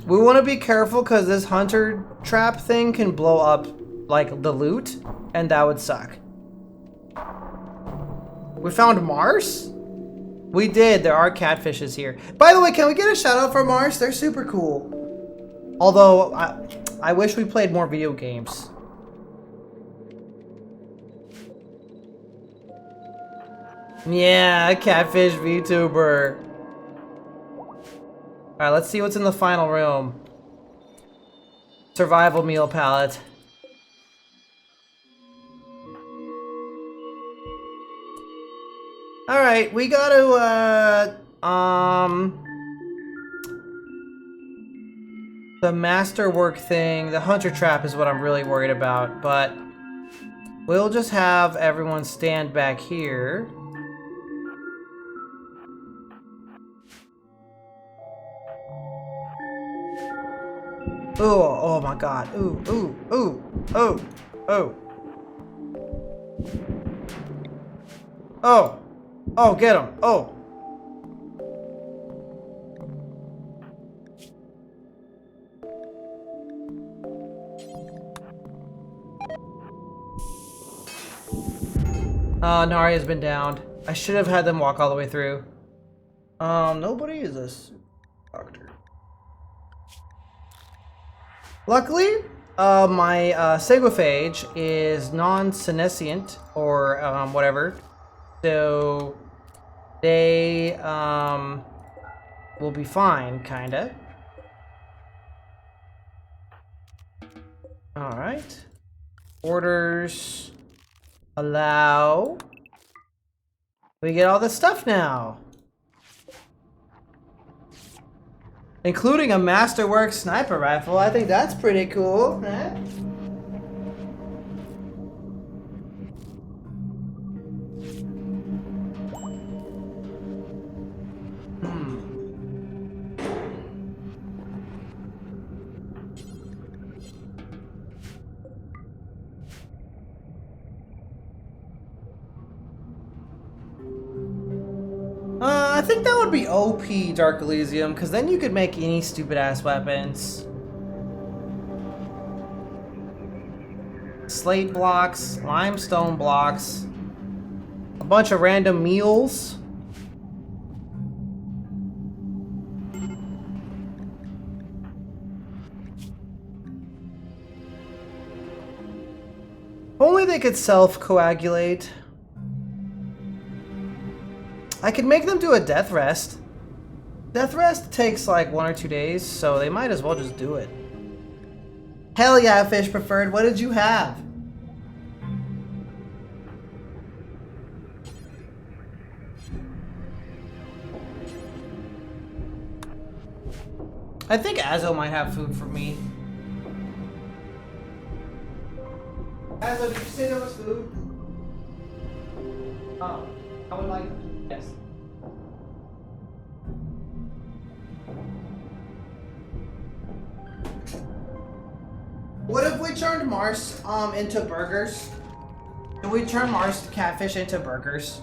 Speaker 1: We want to be careful because this hunter trap thing can blow up like the loot, and that would suck. We found Mars? We did. There are catfishes here. By the way, can we get a shout out for Mars? They're super cool. Although I wish we played more video games. Yeah, catfish VTuber. Alright, let's see what's in the final room. Survival meal palette. Alright, we gotta, the masterwork thing, the hunter trap is what I'm really worried about, but we'll just have everyone stand back here. Ooh, oh my god. Ooh, ooh, ooh, oh, oh. Oh. Oh, get him. Oh. Naria's been downed. I should have had them walk all the way through. Nobody is a doctor. Luckily, my seguophage is non-senescent or whatever, so they will be fine, kinda. All right. Orders. Allow. We get all this stuff now. Including a Masterwork sniper rifle. I think that's pretty cool, huh? I think that would be OP, Dark Elysium, because then you could make any stupid-ass weapons. Slate blocks, limestone blocks, a bunch of random meals. If only they could self-coagulate. I could make them do a death rest. Death rest takes like 1 or 2 days, so they might as well just do it. Hell yeah, Fish Preferred. What did you have? I think Azo might have food for me. Azo, did you say there was food? Oh, I would like... Yes. What if we turned Mars into burgers? Can we turn Mars catfish into burgers?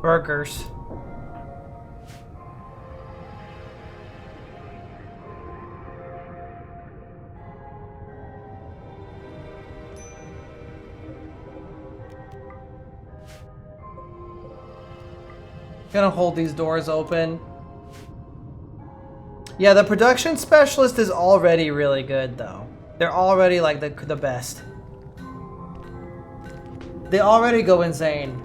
Speaker 1: Burgers. Gonna hold these doors open. Yeah, the production specialist is already really good though. They're already like the best. They already go insane.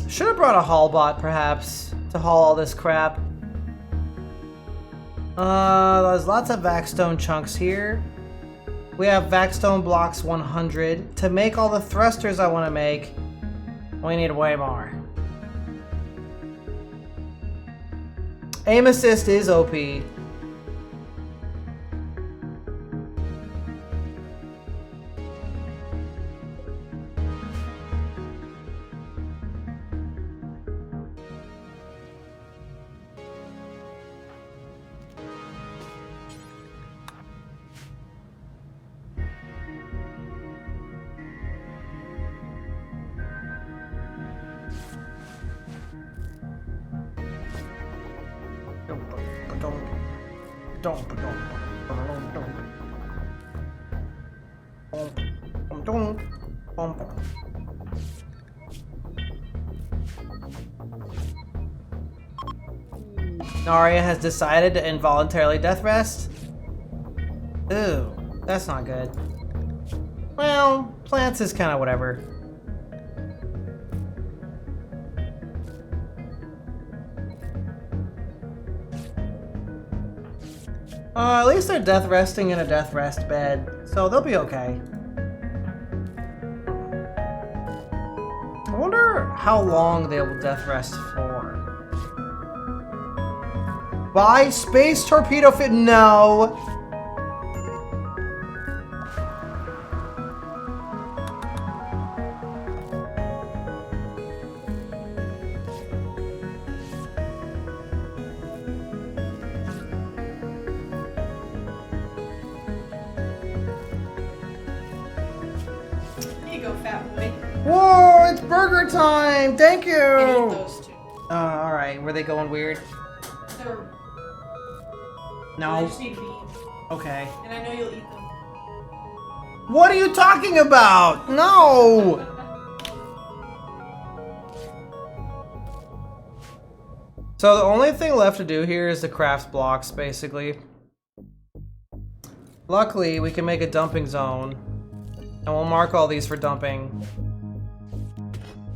Speaker 1: Should have brought a haul bot, perhaps, to haul all this crap. There's lots of Vaxstone chunks here. We have Vaxstone blocks 100. To make all the thrusters I want to make, we need way more. Aim assist is OP. Narya has decided to involuntarily death rest? Ooh, that's not good. Well, plants is kind of whatever. At least they're death resting in a death rest bed, so they'll be okay. I wonder how long they will death rest for. Buy space torpedo fit? No. Whoa, it's burger time! Thank you!
Speaker 2: I ate those two.
Speaker 1: Alright. Were they going weird?
Speaker 2: They're...
Speaker 1: No.
Speaker 2: They just need to be eaten.
Speaker 1: Okay.
Speaker 2: And I know you'll eat them.
Speaker 1: What are you talking about? No! So the only thing left to do here is the craft blocks, basically. Luckily, we can make a dumping zone. And we'll mark all these for dumping.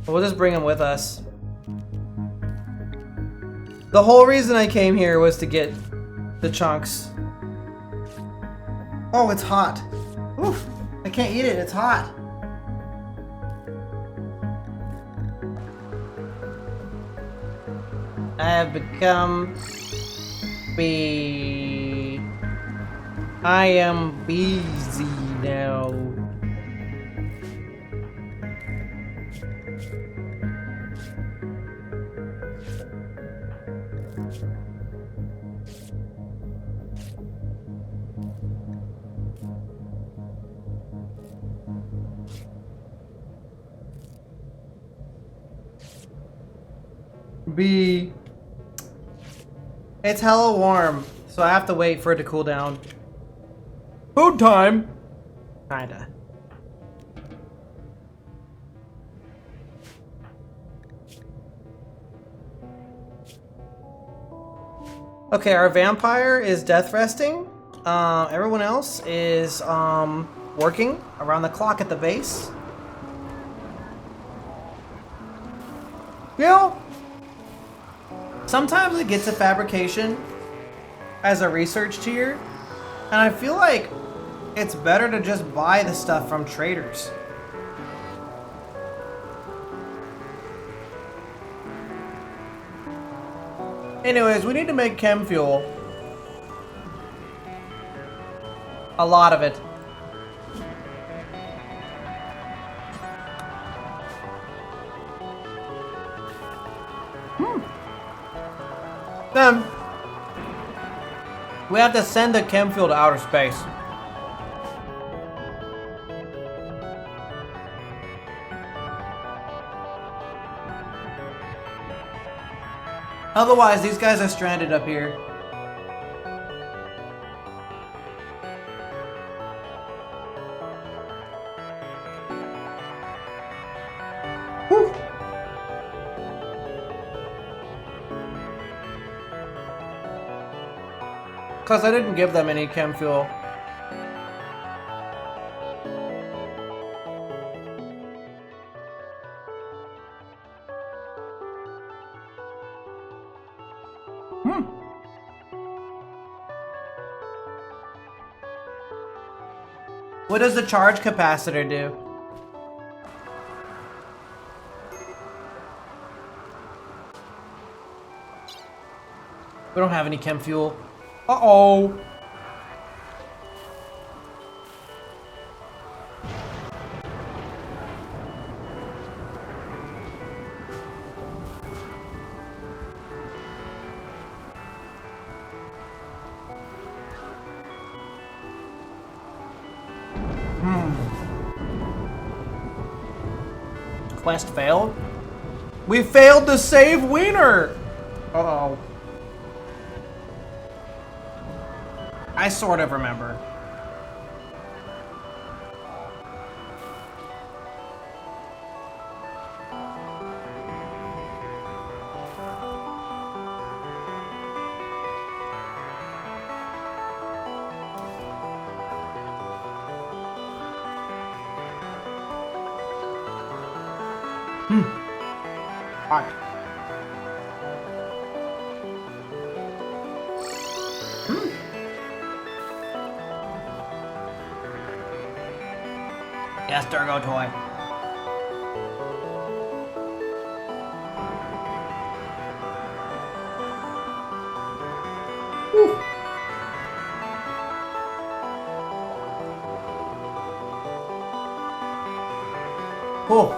Speaker 1: But we'll just bring them with us. The whole reason I came here was to get the chunks. Oh, it's hot. Oof, I can't eat it, it's hot. I have become I am busy now. B. It's hella warm, so I have to wait for it to cool down. Food time! Kinda. Okay, our vampire is death resting. Everyone else is working around the clock at the base. You know, sometimes it gets a fabrication as a research tier, and I feel like it's better to just buy the stuff from traders. Anyways, we need to make chem fuel. A lot of it. Then we have to send the chem fuel to outer space. Otherwise, these guys are stranded up here. Whew. Because I didn't give them any chem fuel. What does the charge capacitor do? We don't have any chem fuel. Uh-oh. Quest failed? We failed to save Wiener! Uh-oh. I sort of remember. Alright. Yes, Durgo toy. Whew. Cool.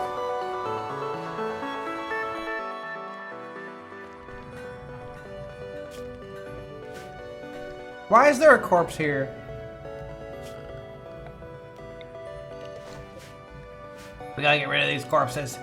Speaker 1: Why is there a corpse here? We gotta get rid of these corpses.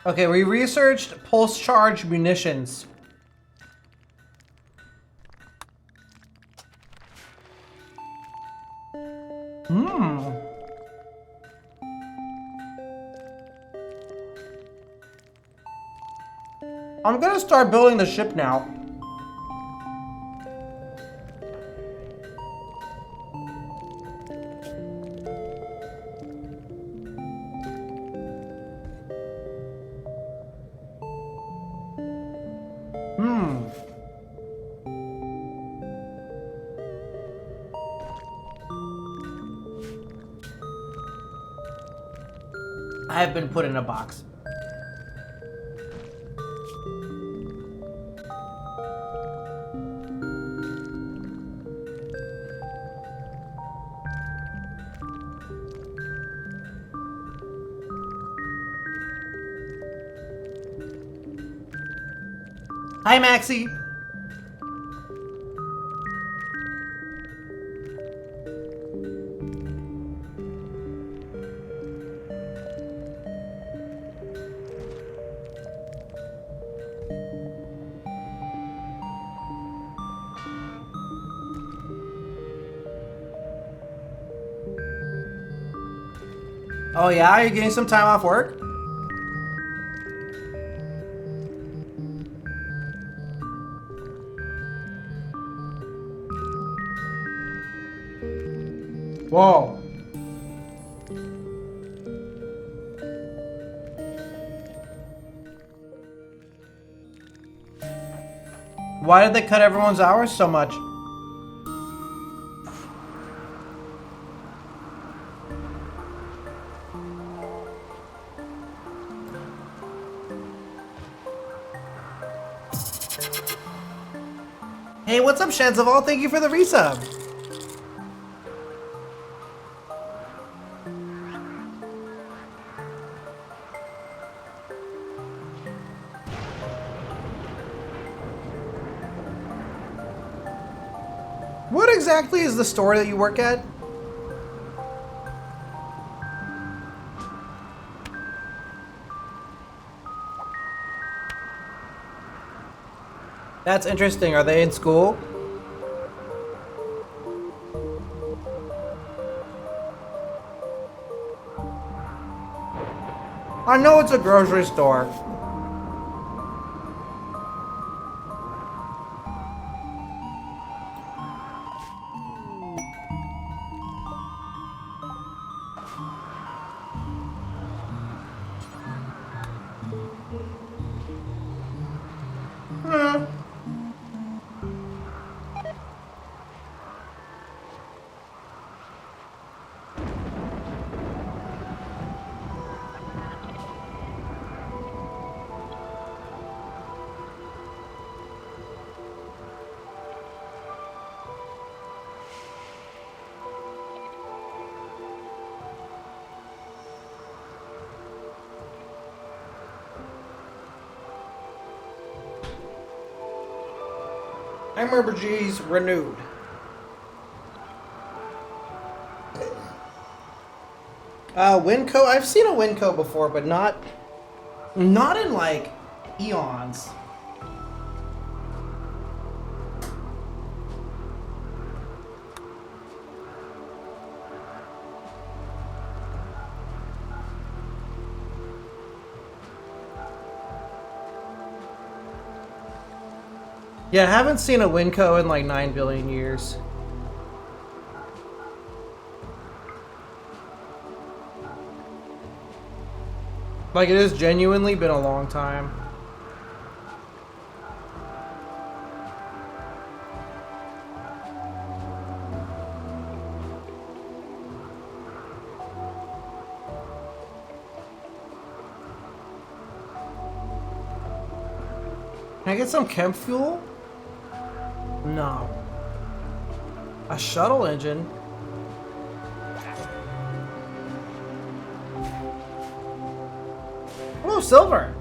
Speaker 1: Okay, we researched pulse charge munitions. I'm gonna start building the ship now. I have been put in a box. Hi, Maxie. Oh yeah, are you getting some time off work? Whoa. Why did they cut everyone's hours so much? Hey, what's up, Shanzaval? Thank you for the resub. What exactly is the store that you work at? That's interesting. Are they in school? I know it's a grocery store. G's renewed. Winco. I've seen a Winco before, but not in like eons. Yeah, I haven't seen a Winco in like 9 billion years. Like, it has genuinely been a long time. Can I get some chem fuel? No. A shuttle engine? Oh, silver!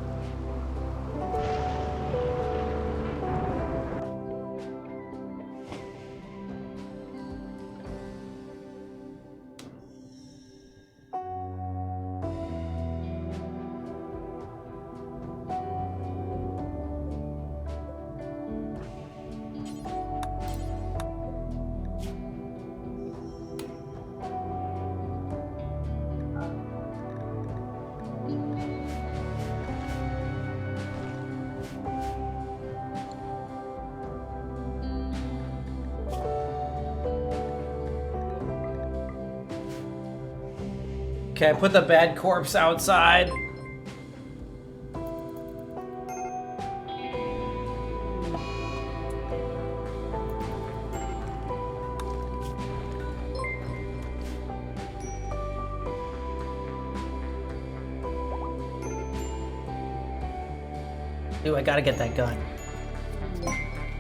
Speaker 1: Okay, put the bad corpse outside. Ooh, I gotta get that gun.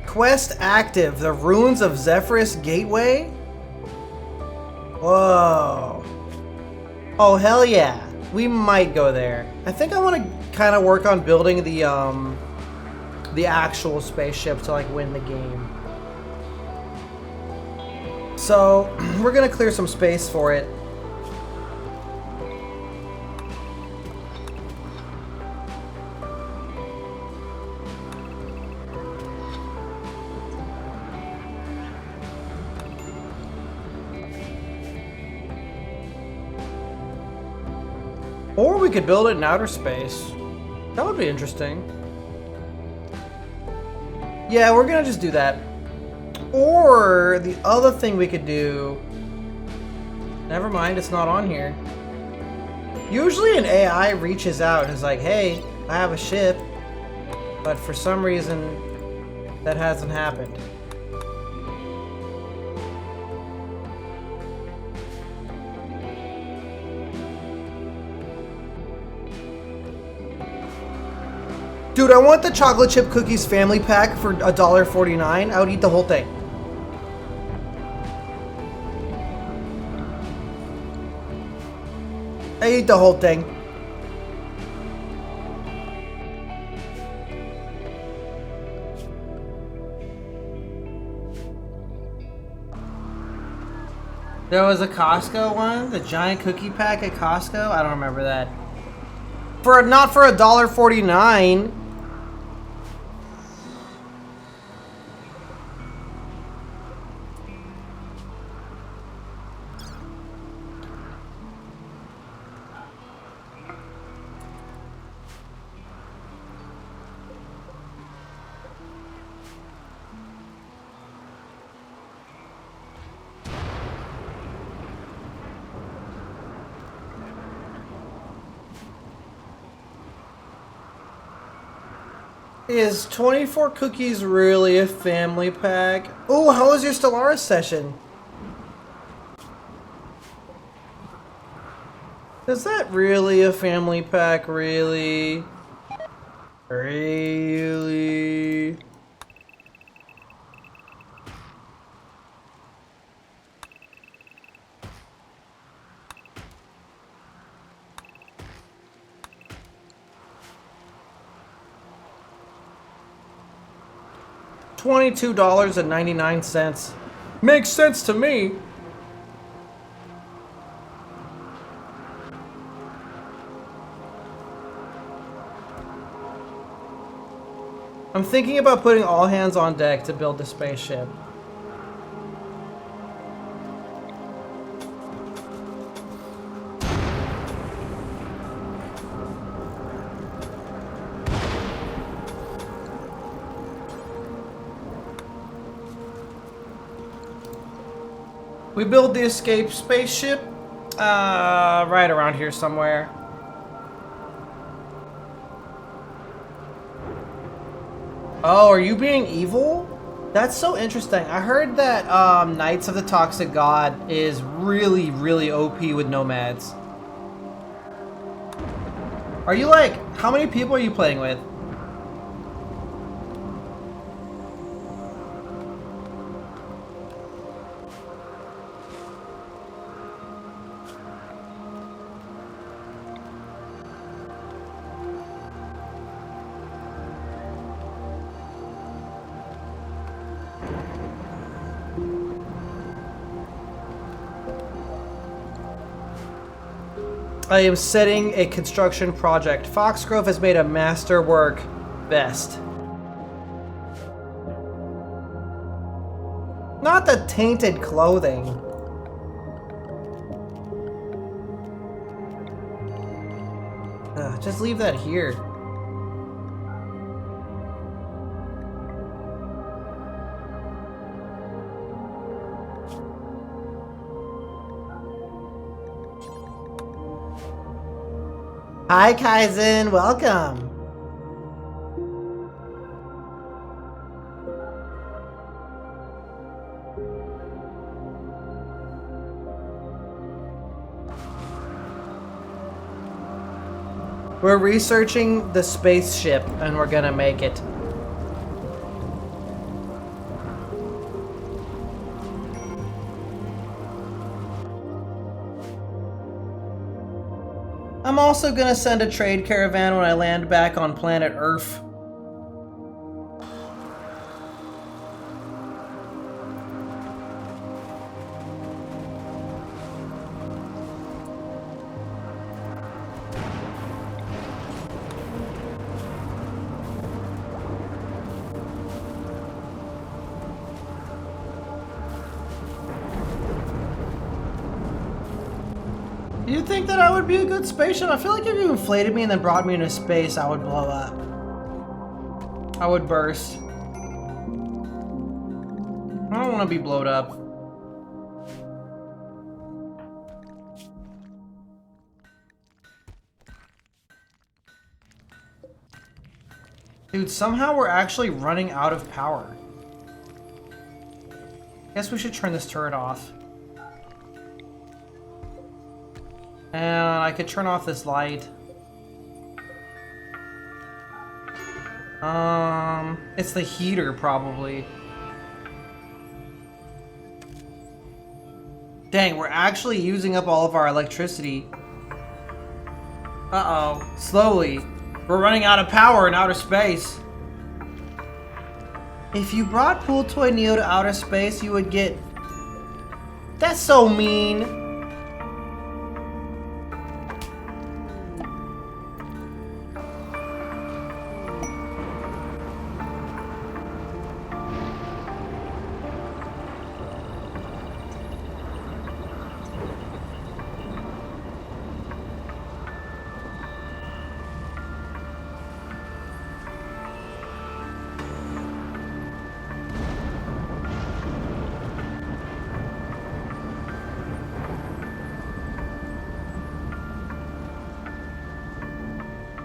Speaker 1: Quest active, the ruins of Zephyrus Gateway? Whoa. Oh, hell yeah. We might go there. I think I want to kind of work on building the the actual spaceship to like win the game. So we're gonna clear some space for it. Or we could build it in outer space. That would be interesting. Yeah, we're gonna just do that. Or the other thing we could do... Never mind, it's not on here. Usually an AI reaches out and is like, hey, I have a ship. But for some reason, that hasn't happened. Dude, I want the chocolate chip cookies family pack for $1.49. I would eat the whole thing. I eat the whole thing. There was a Costco one, the giant cookie pack at Costco. I don't remember that. Not for $1.49. Is 24 cookies really a family pack? Oh, how was your Stellaris session? Is that really a family pack? Really? Really? $22.99. Makes sense to me. I'm thinking about putting all hands on deck to build the spaceship. We build the escape spaceship right around here somewhere. Oh, are you being evil? That's so interesting. I heard that Knights of the Toxic God is really, really OP with nomads. Are you like, how many people are you playing with? I am setting a construction project. Foxgrove has made a masterwork vest. Not the tainted clothing. Just leave that here. Hi, Kaizen. Welcome. We're researching the spaceship and we're gonna make it. I'm also gonna send a trade caravan when I land back on planet Earth. You think that I would be a good spaceship? I feel like if you inflated me and then brought me into space, I would blow up. I would burst. I don't want to be blowed up. Dude, somehow we're actually running out of power. Guess we should turn this turret off. And I could turn off this light. It's the heater, probably. Dang, we're actually using up all of our electricity. Uh-oh. Slowly. We're running out of power in outer space. If you brought Pool Toy Neo to outer space, you would get... That's so mean.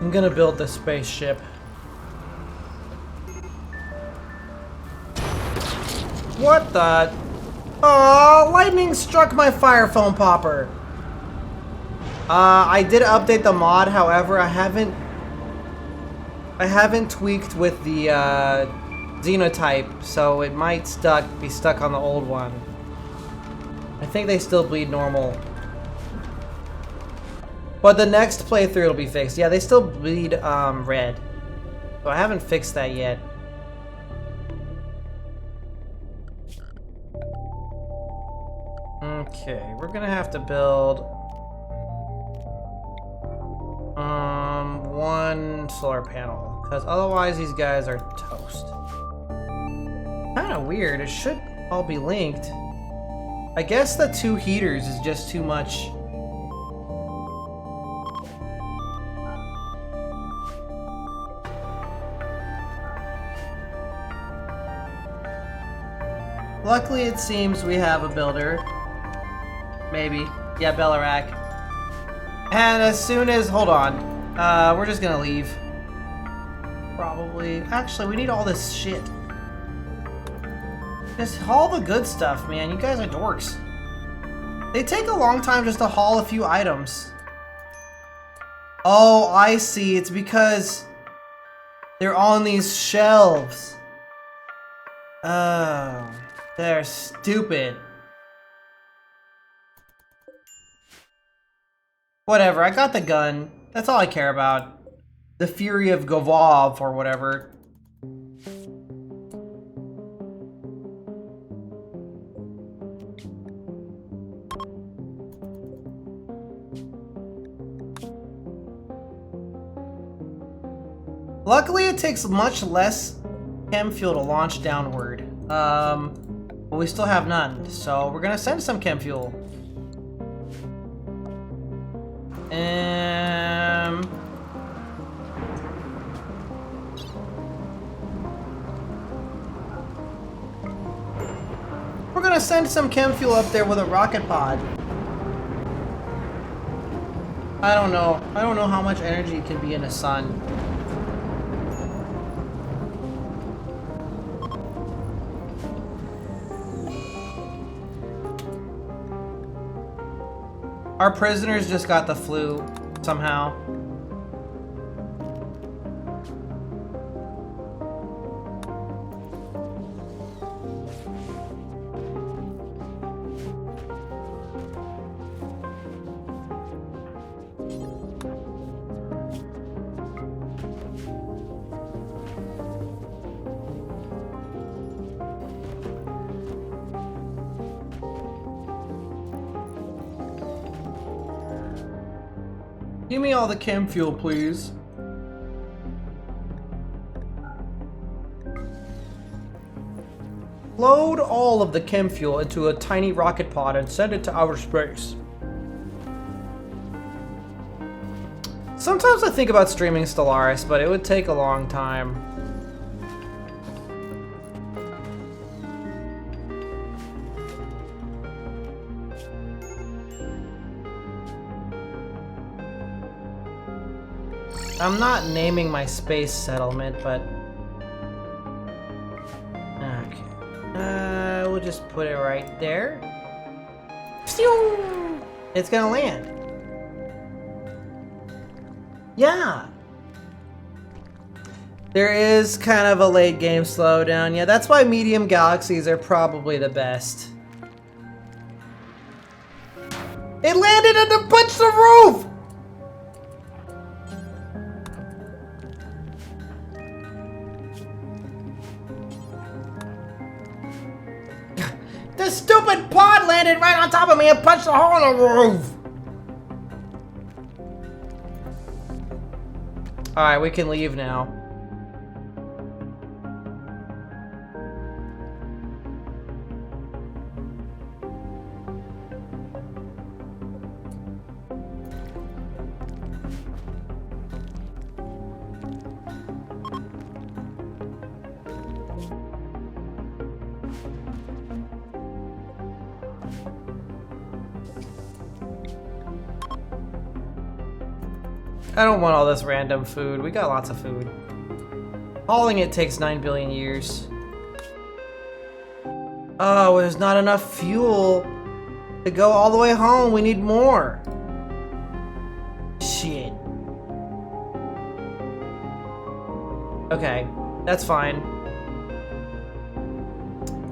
Speaker 1: I'm gonna build the spaceship. What the? Oh, lightning struck my fire foam popper. I did update the mod, however, I haven't tweaked with the xenotype, so it might be stuck on the old one. I think they still bleed normal. But the next playthrough it'll be fixed. Yeah, they still bleed red. So I haven't fixed that yet. Okay, we're gonna have to build one solar panel, because otherwise these guys are toast. Kinda weird, it should all be linked. I guess the 2 heaters is just too much. Luckily, it seems we have a builder. Maybe. Yeah, Bellarak. And as soon as... Hold on. We're just gonna leave. Probably. Actually, we need all this shit. Just haul the good stuff, man. You guys are dorks. They take a long time just to haul a few items. Oh, I see. It's because they're on these shelves. Oh... They're stupid. Whatever, I got the gun. That's all I care about. The Fury of Govov or whatever. Luckily, it takes much less chem fuel to launch downward. But we still have none, so we're gonna send some chem fuel. We're gonna send some chem fuel up there with a rocket pod. I don't know how much energy can be in a sun. Our prisoners just got the flu, somehow. Give me all the chem fuel, please. Load all of the chem fuel into a tiny rocket pod and send it to outer space. Sometimes I think about streaming Stellaris, but it would take a long time. I'm not naming my space settlement, but... Okay. We'll just put it right there. It's gonna land. Yeah. There is kind of a late game slowdown. Yeah, that's why medium galaxies are probably the best. It landed and it punched the roof! The stupid pod landed right on top of me and punched a hole in the roof! Alright, we can leave now. I don't want all this random food. We got lots of food. Hauling it takes 9 billion years. Oh, there's not enough fuel to go all the way home. We need more. Shit. Okay, that's fine.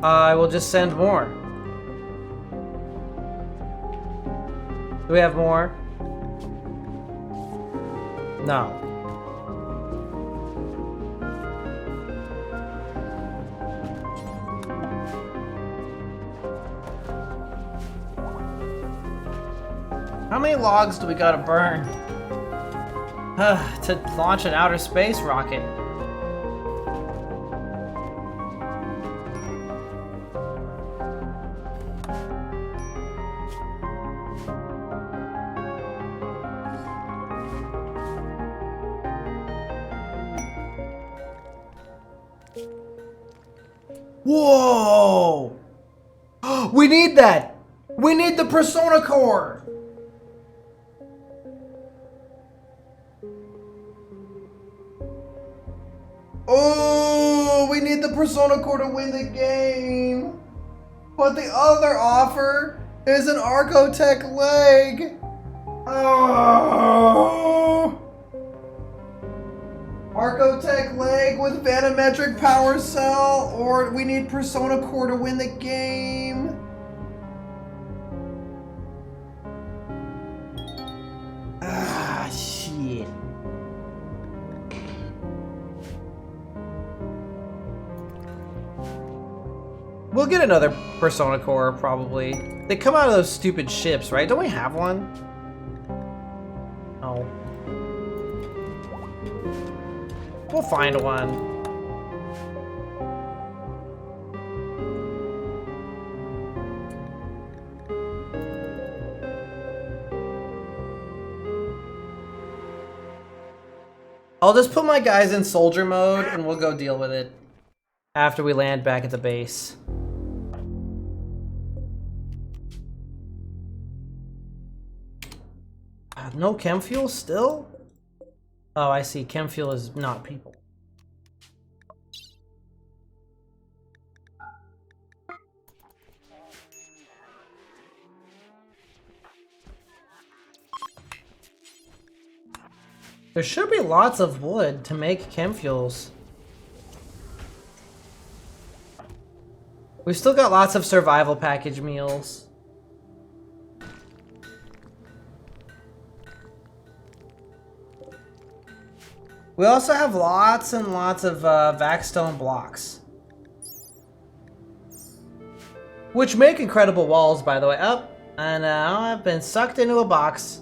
Speaker 1: I will just send more. Do we have more? No. How many logs do we gotta burn to launch an outer space rocket? Whoa! We need that! We need the Persona Core! Oh, we need the Persona Core to win the game! But the other offer is an Arcotech leg! Oh! Arcotech leg with Vanometric power cell, or we need Persona Core to win the game. Ah, shit. We'll get another Persona Core, probably. They come out of those stupid ships, right? Don't we have one? Oh. We'll find one. I'll just put my guys in soldier mode and we'll go deal with it after we land back at the base. No chem fuel still? Oh, I see. Chem fuel is not people. There should be lots of wood to make chem fuels. We've still got lots of survival package meals. We also have lots and lots of Vaxstone blocks. Which make incredible walls, by the way. Oh, I know, I've been sucked into a box.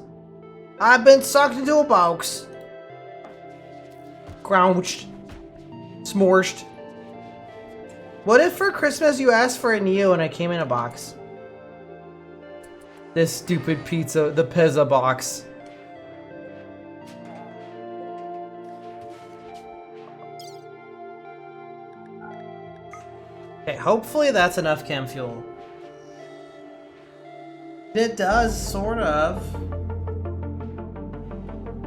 Speaker 1: I've been sucked into a box. Crouched. Smorshed. What if for Christmas you asked for a Neo and I came in a box? This stupid pizza, the pizza box. hopefully that's enough chem fuel. It does, sort of.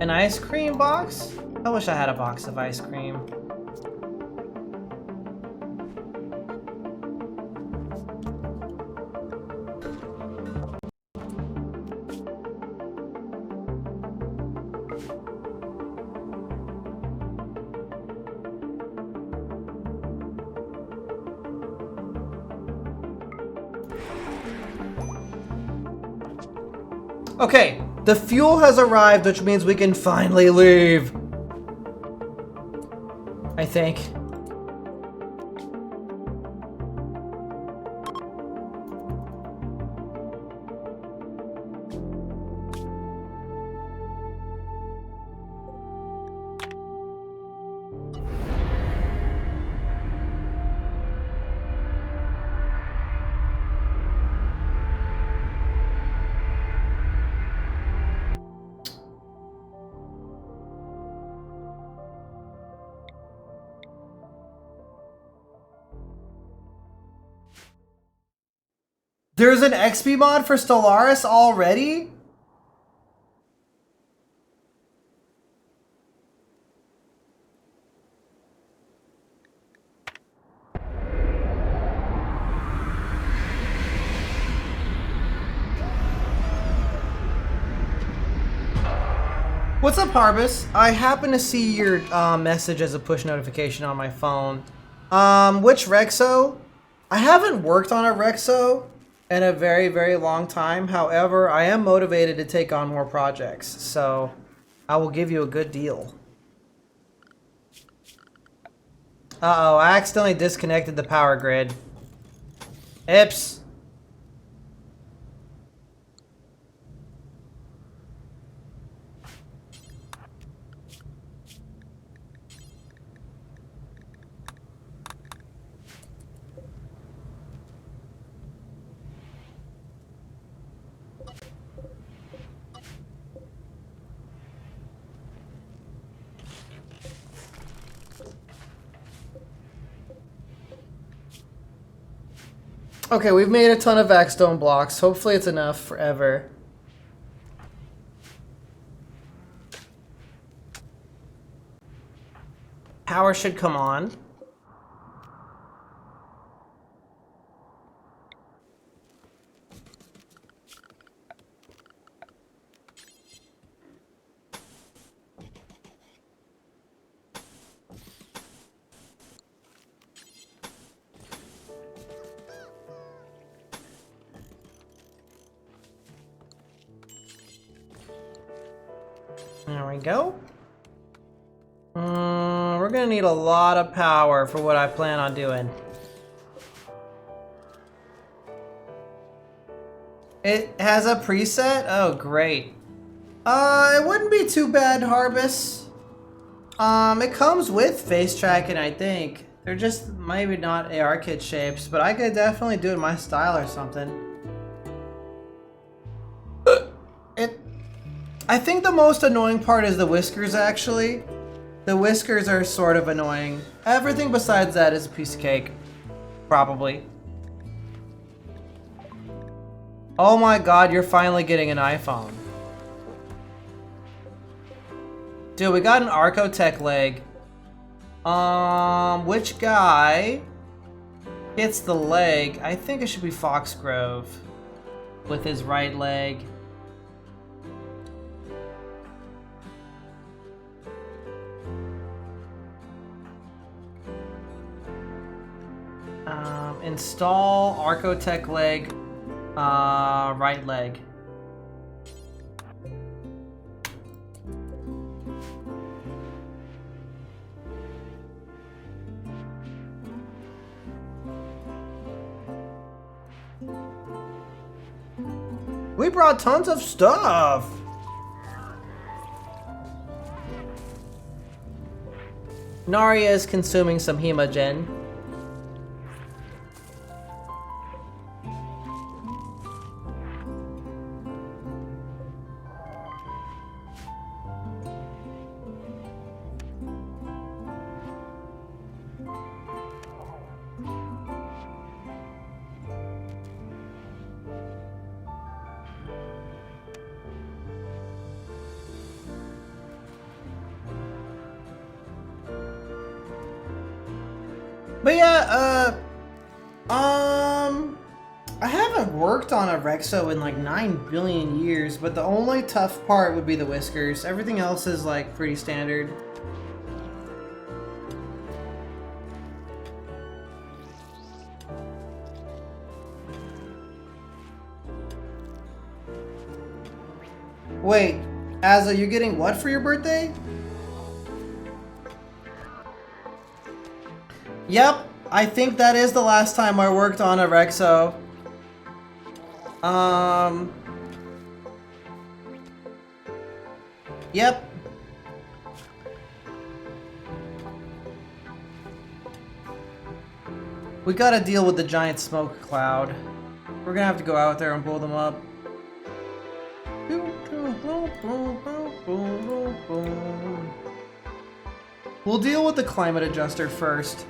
Speaker 1: An ice cream box? I wish I had a box of ice cream. Okay, the fuel has arrived, which means we can finally leave. I think. There's an XP mod for Stellaris already? What's up, Harbus? I happen to see your message as a push notification on my phone. Which Rexo? I haven't worked on a Rexo in a very, very long time. However, I am motivated to take on more projects, so I will give you a good deal. Uh-oh, I accidentally disconnected the power grid. Ips. Okay, we've made a ton of Vaxstone blocks. Hopefully it's enough forever. Power should come on. There we go. We're gonna need a lot of power for what I plan on doing. It has a preset? Oh, great. It wouldn't be too bad, Harbus. It comes with face tracking, I think. They're just maybe not AR kit shapes, but I could definitely do it in my style or something. I think the most annoying part is the whiskers, actually. The whiskers are sort of annoying. Everything besides that is a piece of cake. Probably. Oh my god, you're finally getting an iPhone. Dude, we got an Archotech leg. Which guy gets the leg? I think it should be Foxgrove with his right leg. Install Archotech leg, right leg. We brought tons of stuff. Narya is consuming some hemogen. But yeah, I haven't worked on a Rexo in like 9 billion years, but the only tough part would be the whiskers. Everything else is like pretty standard. Wait, Azza, you getting what for your birthday? Yep, I think that is the last time I worked on a Rexo. Yep. We gotta deal with the giant smoke cloud. We're gonna have to go out there and blow them up. We'll deal with the climate adjuster first.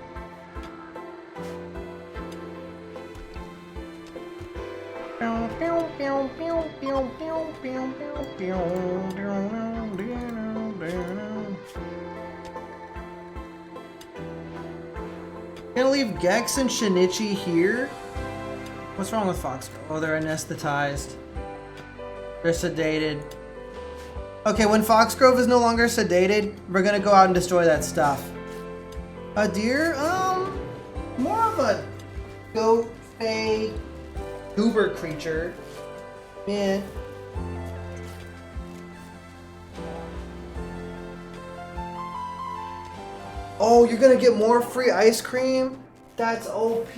Speaker 1: Gonna leave Gex and Shinichi here. What's wrong with Foxgrove? Oh, they're anesthetized. They're sedated. Okay, when Foxgrove is no longer sedated, we're gonna go out and destroy that stuff. A deer? More of a goat, fey, goober creature. Yeah. Oh, you're gonna get more free ice cream? That's OP.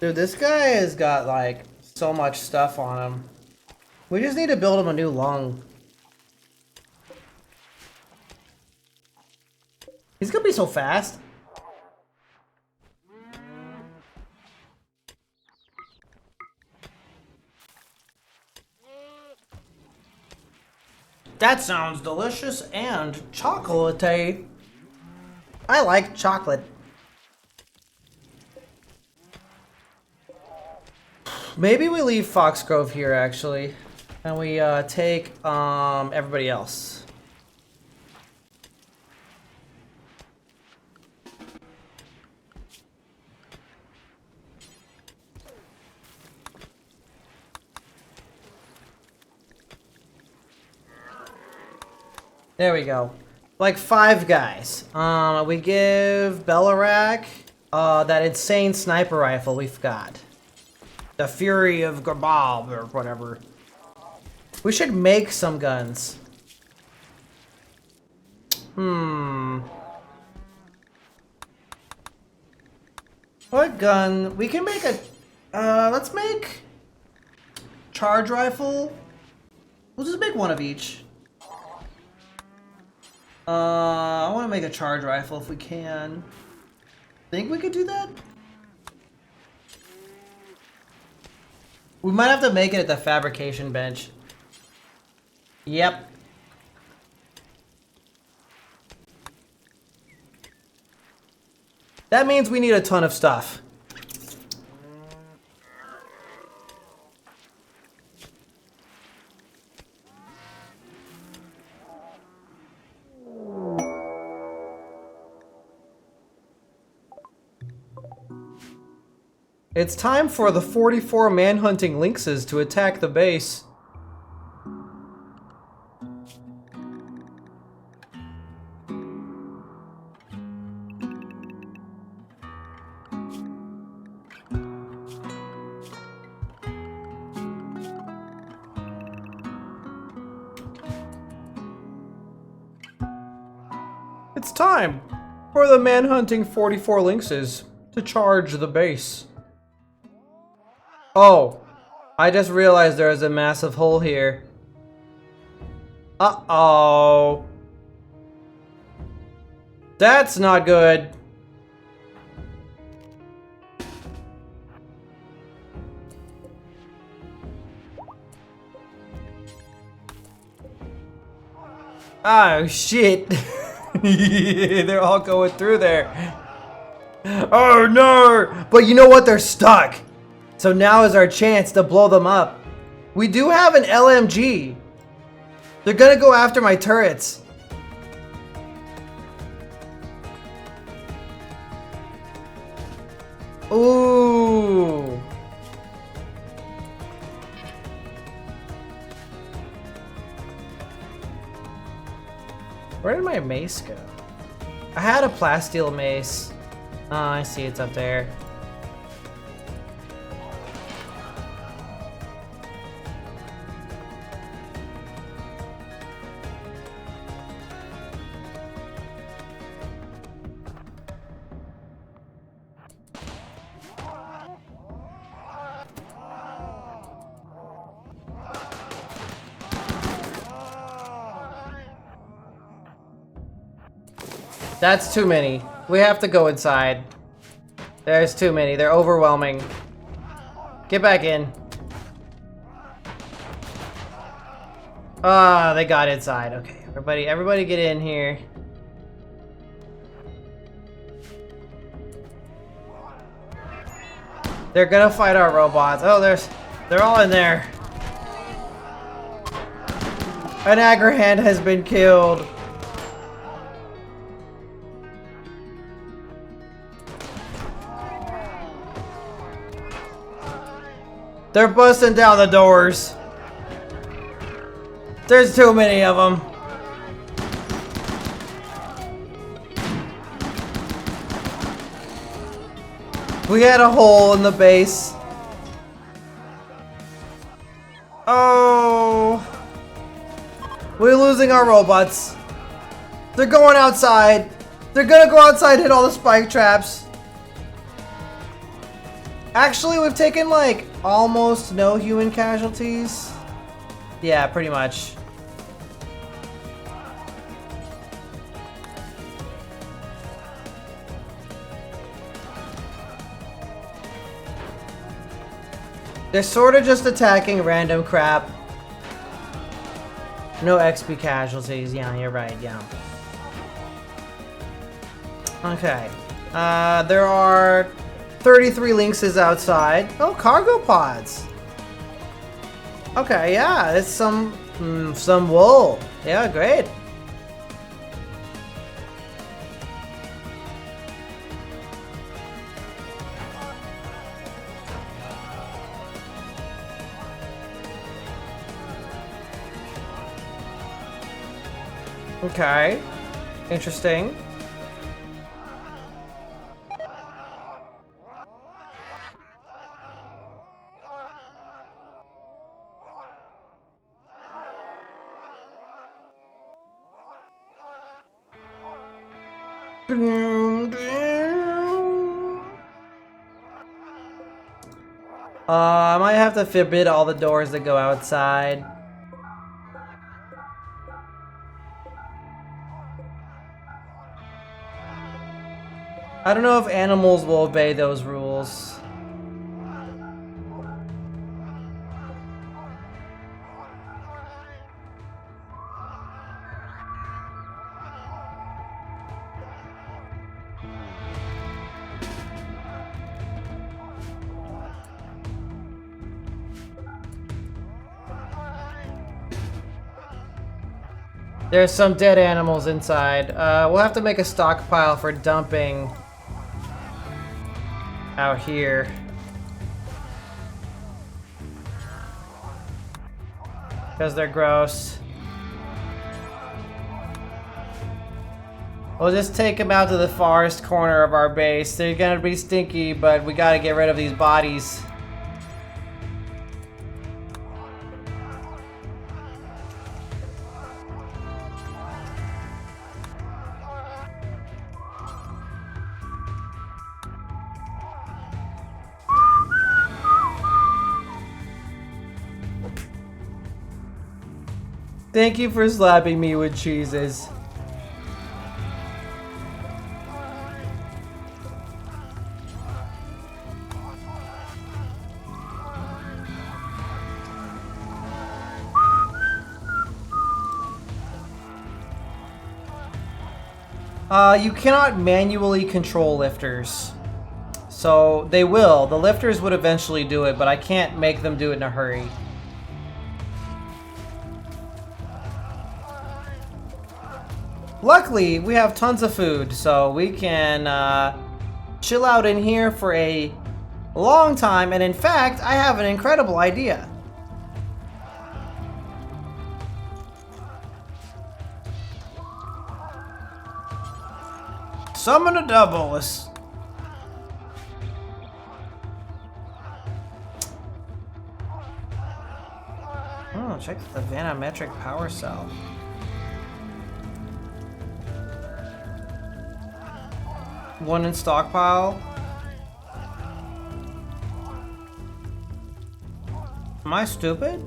Speaker 1: Dude, this guy has got like so much stuff on him. We just need to build him a new lung. He's gonna be so fast. That sounds delicious and chocolatey. I like chocolate. Maybe we leave Foxgrove here actually, and we take everybody else. There we go. Like 5 guys. We give Bellarak that insane sniper rifle we've got. The Fury of Gabal or whatever. We should make some guns. What gun? We can make a... let's make... charge rifle. We'll just make one of each. I want to make a charge rifle if we can. Think we could do that? We might have to make it at the fabrication bench. Yep. That means we need a ton of stuff. It's time for the 44 manhunting lynxes to attack the base. It's time for the manhunting 44 lynxes to charge the base. Oh, I just realized there is a massive hole here. Uh-oh. That's not good. Oh, shit. They're all going through there. Oh no! But you know what? They're stuck. So now is our chance to blow them up. We do have an LMG. They're gonna go after my turrets. Ooh. Where did my mace go? I had a plasteel mace. Oh, I see, it's up there. That's too many. We have to go inside. There's too many. They're overwhelming. Get back in. Ah, they got inside. Okay, everybody get in here. They're gonna fight our robots. Oh, they're all in there. An Agrahand has been killed. They're busting down the doors. There's too many of them. We had a hole in the base. Oh. We're losing our robots. They're going outside. They're gonna go outside, hit all the spike traps. Actually, we've taken like almost no human casualties. Yeah, pretty much. They're sort of just attacking random crap. No XP casualties. Yeah, you're right. Yeah. Okay. There are 33 lynxes outside. Oh, cargo pods. Okay, yeah, it's some wool. Yeah, great. Okay, interesting. I might have to forbid all the doors that go outside. I don't know if animals will obey those rules. There's some dead animals inside. We'll have to make a stockpile for dumping out here. Because they're gross. We'll just take them out to the farthest corner of our base. They're gonna be stinky, but we gotta get rid of these bodies. Thank you for slapping me with cheeses. You cannot manually control lifters. So they will. The lifters would eventually do it, but I can't make them do it in a hurry. Luckily, we have tons of food, so we can chill out in here for a long time. And in fact, I have an incredible idea. Summon a doubles. Oh, check the vanometric power cell. One in stockpile. Am I stupid?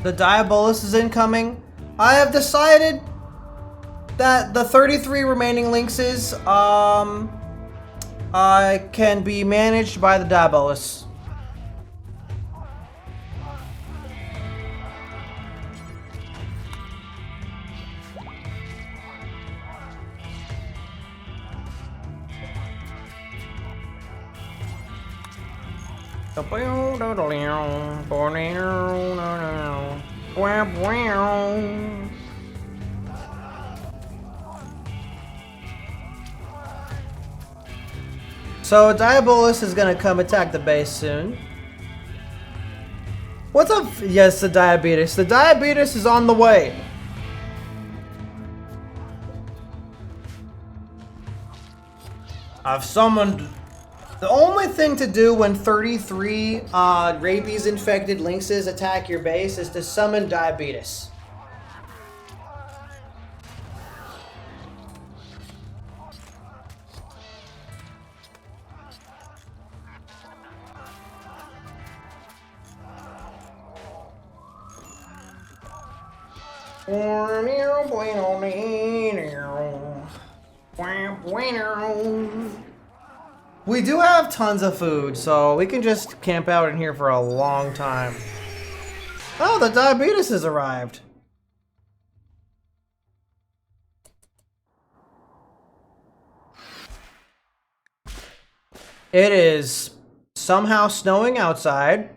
Speaker 1: The Diabolus is incoming. I have decided that the 33 remaining Lynxes can be managed by the Diabolus. So Diabolus is gonna come attack the base soon. What's up? Yes, the Diabetes. The Diabetes is on the way. I've summoned. The only thing to do when 33 rabies-infected lynxes attack your base is to summon Diabetes. We do have tons of food, so we can just camp out in here for a long time. Oh, the Diabetes has arrived. It is somehow snowing outside.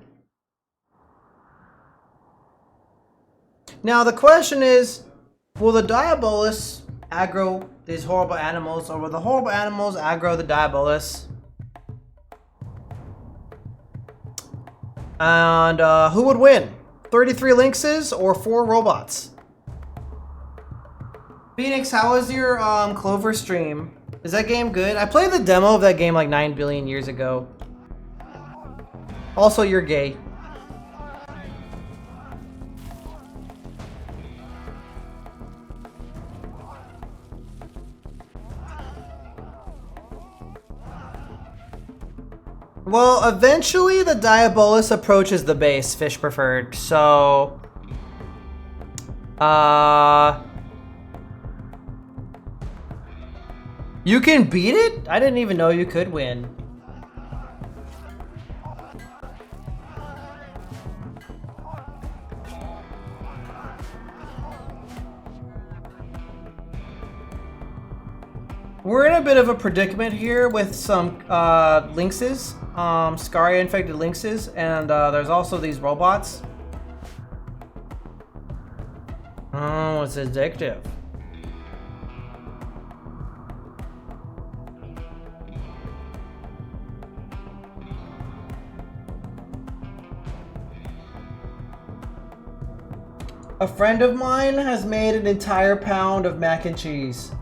Speaker 1: Now the question is, will the Diabolus aggro these horrible animals, or will the horrible animals aggro the Diabolus? And who would win? 33 lynxes or 4 robots? Phoenix, how was your Clover stream? Is that game good? I played the demo of that game like 9 billion years ago. Also, you're gay. Well, eventually the Diabolus approaches the base, fish preferred, so... You can beat it? I didn't even know you could win. We're in a bit of a predicament here with some lynxes, Scaria-infected lynxes, and there's also these robots. Oh, it's addictive. A friend of mine has made an entire pound of mac and cheese.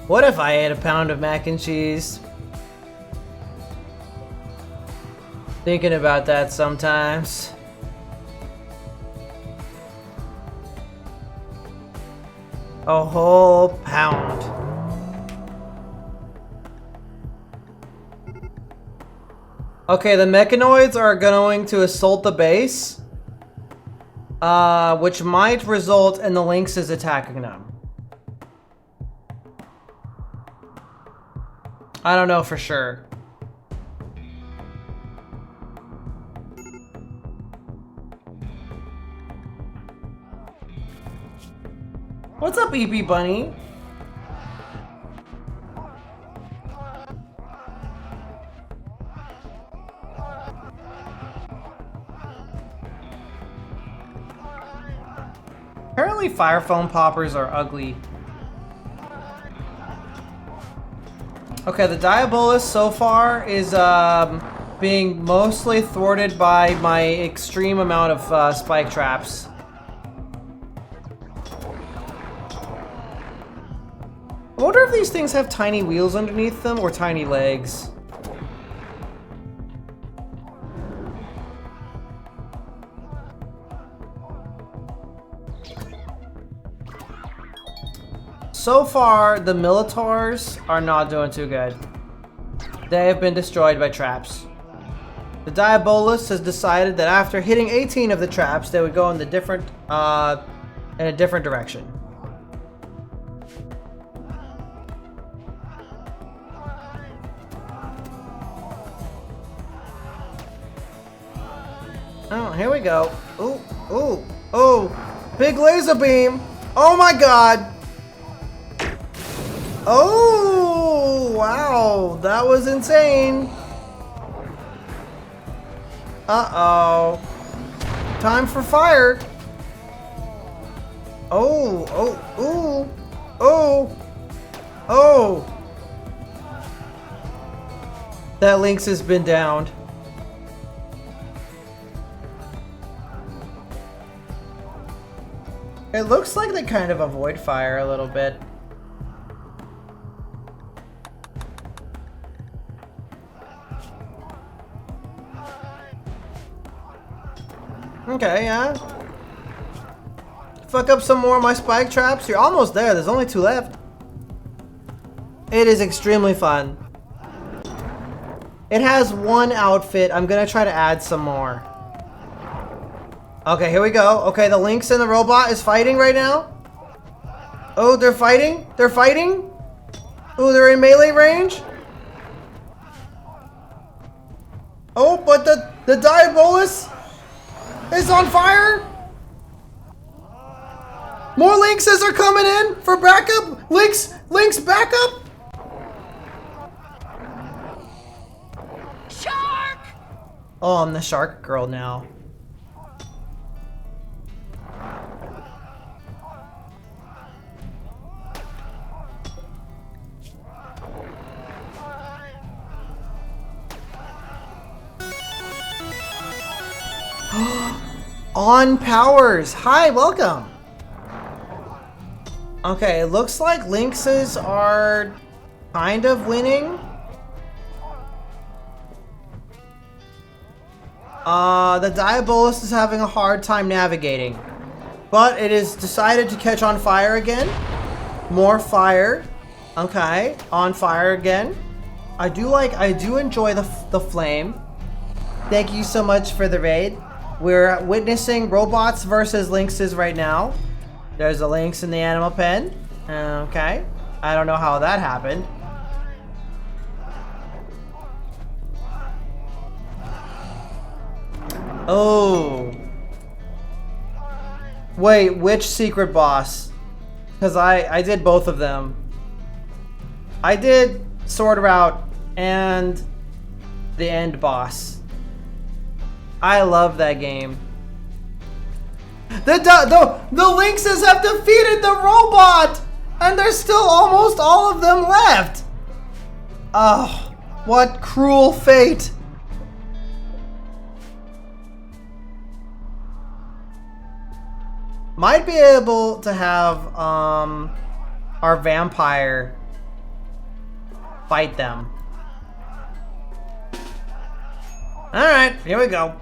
Speaker 1: What if I ate a pound of mac and cheese? Thinking about that sometimes. A whole pound. Okay, the mechanoids are going to assault the base, which might result in the lynxes attacking them. I don't know for sure. What's up, EP Bunny? Apparently fire foam poppers are ugly. Okay, the Diabolus so far is being mostly thwarted by my extreme amount of spike traps. I wonder if these things have tiny wheels underneath them or tiny legs. So far, the Militars are not doing too good. They have been destroyed by traps. The Diabolus has decided that after hitting 18 of the traps, they would go in a different direction. Oh, here we go. Ooh, ooh, oh, big laser beam. Oh my god. Oh, wow, that was insane. Uh-oh. Time for fire. Oh, oh, ooh, oh, oh. That Lynx has been downed. It looks like they kind of avoid fire a little bit. Okay, yeah. Fuck up some more of my spike traps. You're almost there. There's only 2 left. It is extremely fun. It has 1 outfit. I'm gonna try to add some more. Okay, here we go. Okay, the Lynx and the robot is fighting right now. Oh, they're fighting? They're fighting? Oh, they're in melee range? Oh, but the Diabolus is on fire. More Lynxes are coming in for backup. Lynx backup.
Speaker 2: Shark!
Speaker 1: Oh, I'm the shark girl now. On powers. Hi, welcome. Okay, it looks like Lynxes are kind of winning. The Diabolus is having a hard time navigating, but it is decided to catch on fire again. More fire. Okay, on fire again. I do enjoy the flame. Thank you so much for the raid. We're witnessing robots versus Lynxes right now. There's a Lynx in the animal pen. Okay. I don't know how that happened. Oh. Wait, which secret boss? Because I did both of them. I did Sword Route and the end boss. I love that game. The Lynxes have defeated the robot! And there's still almost all of them left! Oh, what cruel fate! Might be able to have our vampire fight them. Alright, here we go.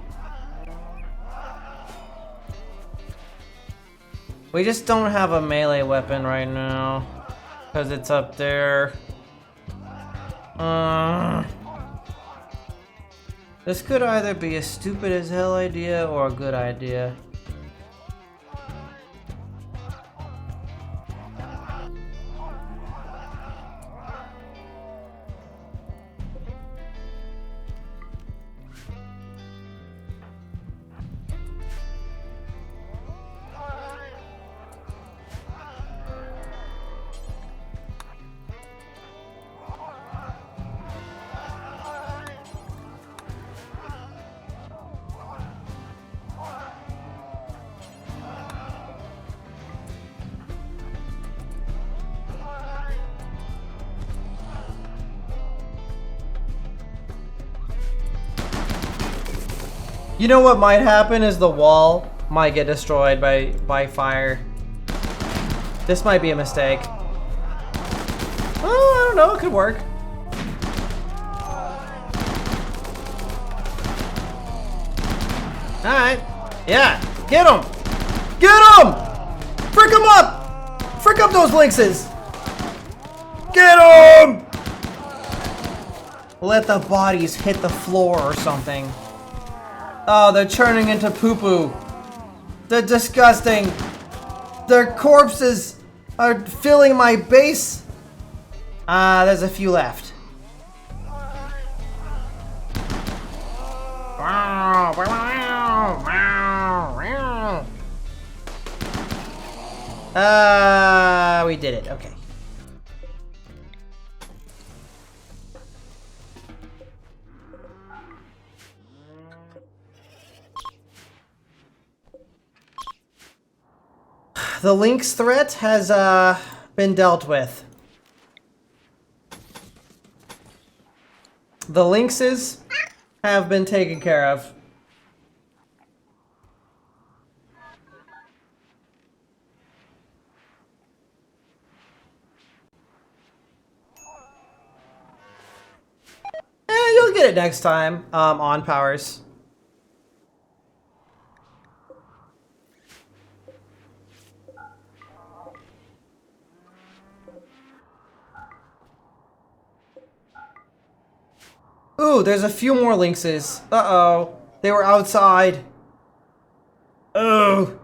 Speaker 1: We just don't have a melee weapon right now, because it's up there. This could either be a stupid as hell idea or a good idea. You know what might happen is the wall might get destroyed by fire. This might be a mistake. Oh, I don't know. It could work. All right. Yeah. Get him. Get him. Frick him up. Frick up those lynxes. Get him. Let the bodies hit the floor or something. Oh, they're turning into poo-poo. They're disgusting. Their corpses are filling my base. There's a few left. We did it. Okay. The Lynx threat has been dealt with. The lynxes have been taken care of. You'll get it next time on powers. Ooh, there's a few more lynxes. Uh-oh. They were outside. Oh.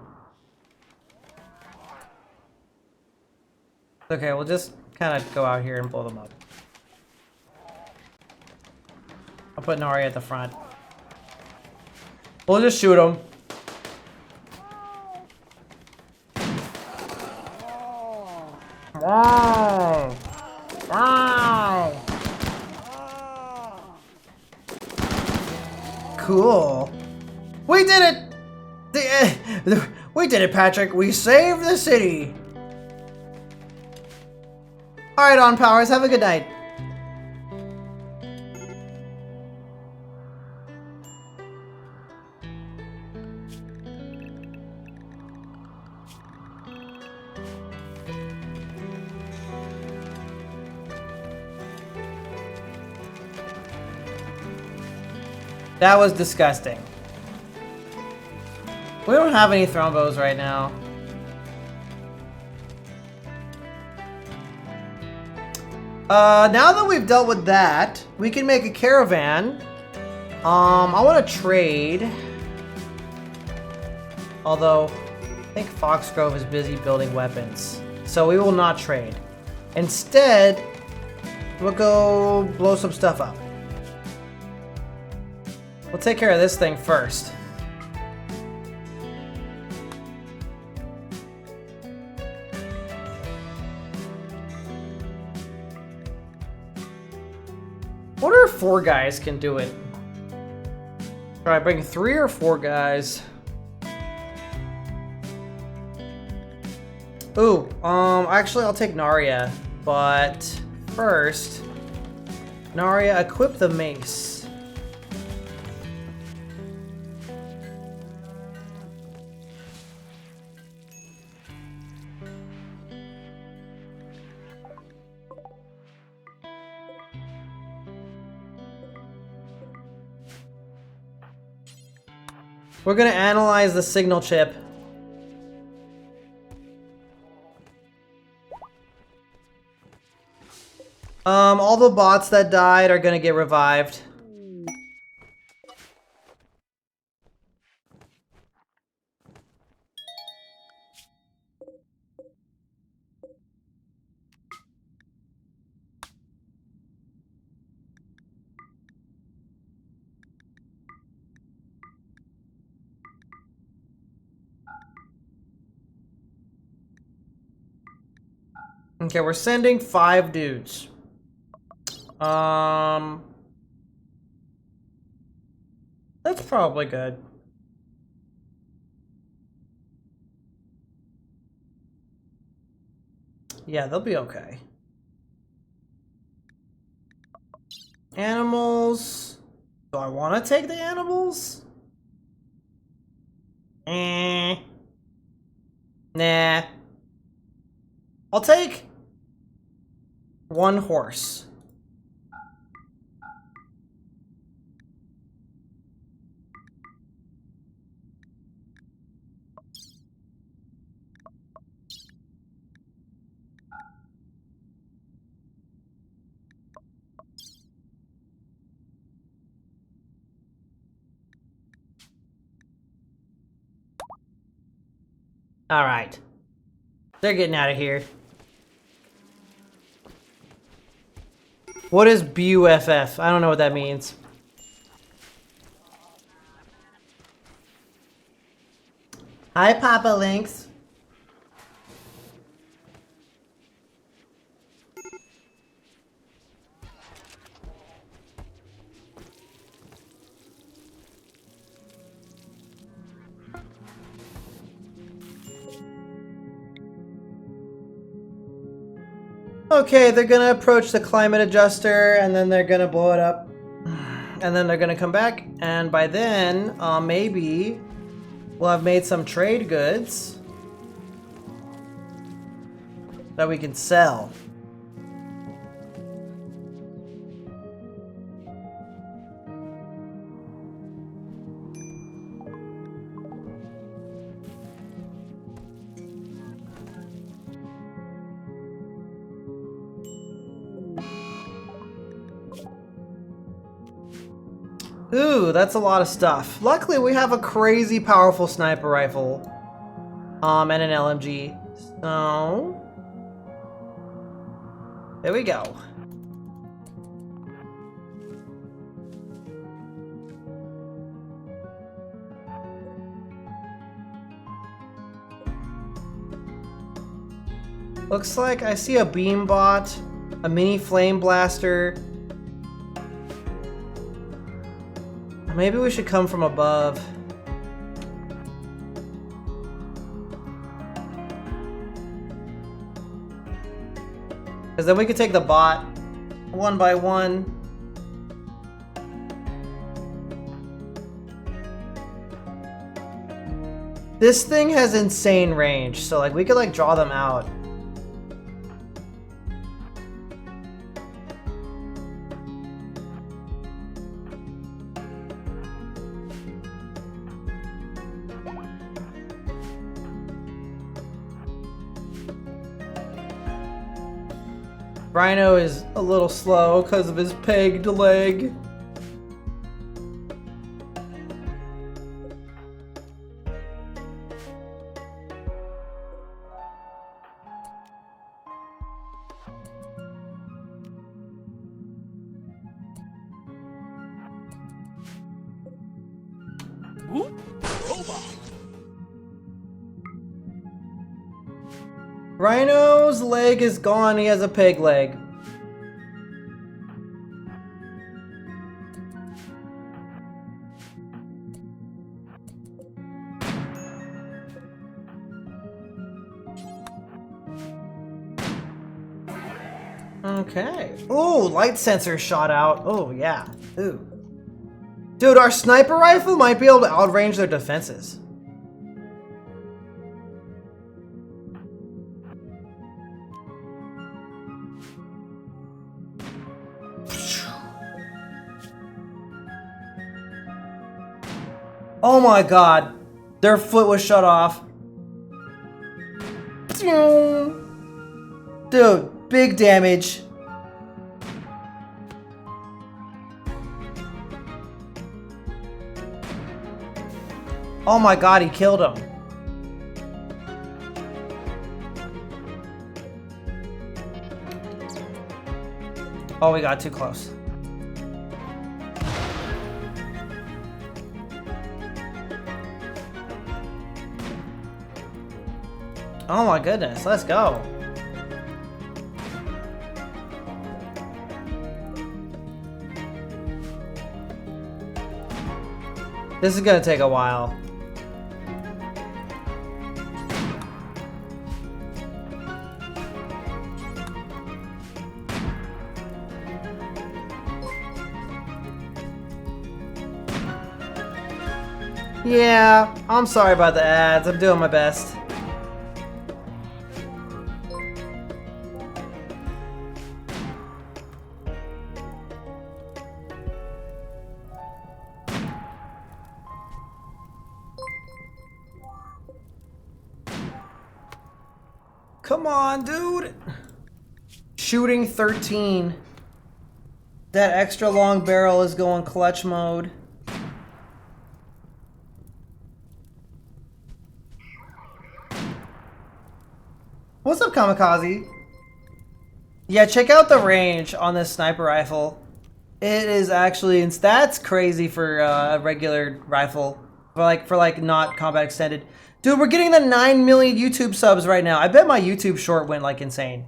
Speaker 1: Okay, we'll just kind of go out here and blow them up. I'll put Nari at the front. We'll just shoot them. Wow. Wow. Cool. We did it! We did it, Patrick. We saved the city. Alright, On Powers. Have a good night. That was disgusting. We don't have any thrombos right now. Now that we've dealt with that, we can make a caravan. I want to trade. Although, I think Foxgrove is busy building weapons. So we will not trade. Instead, we'll go blow some stuff up. We'll take care of this thing first. I wonder if 4 guys can do it. Try bring 3 or 4 guys. Ooh, actually I'll take Narya, but first, Narya, equip the mace. We're gonna analyze the signal chip. All the bots that died are gonna get revived. Okay, we're sending 5 dudes. That's probably good. Yeah, they'll be okay. Animals. Do I want to take the animals? Nah. I'll take one horse. All right. They're getting out of here. What is BUFF? I don't know what that means. Hi, Papa Lynx. Okay, they're gonna approach the climate adjuster and then they're gonna blow it up. And then they're gonna come back, and by then, maybe we'll have made some trade goods that we can sell. Ooh, that's a lot of stuff. Luckily, we have a crazy powerful sniper rifle. And an LMG. So... there we go. Looks like I see a beam bot, a mini flame blaster. Maybe we should come from above. Because then we could take the bot one by one. This thing has insane range, so like we could like draw them out. Rhino is a little slow because of his pegged leg. Rhino's leg is gone, he has a peg leg. Okay. Ooh, light sensor shot out. Oh, yeah. Ooh. Dude, our sniper rifle might be able to outrange their defenses. Oh my god. Their foot was shut off. Dude, big damage. Oh my god, he killed him. Oh, we got too close. Oh my goodness, let's go. This is gonna take a while. Yeah, I'm sorry about the ads. I'm doing my best. Come on, dude. Shooting 13. That extra long barrel is going clutch mode. What's up, Kamikaze? Yeah, check out the range on this sniper rifle. It is actually, that's crazy for a regular rifle. For like not combat extended. Dude, we're getting the 9 million YouTube subs right now. I bet my YouTube short went like insane.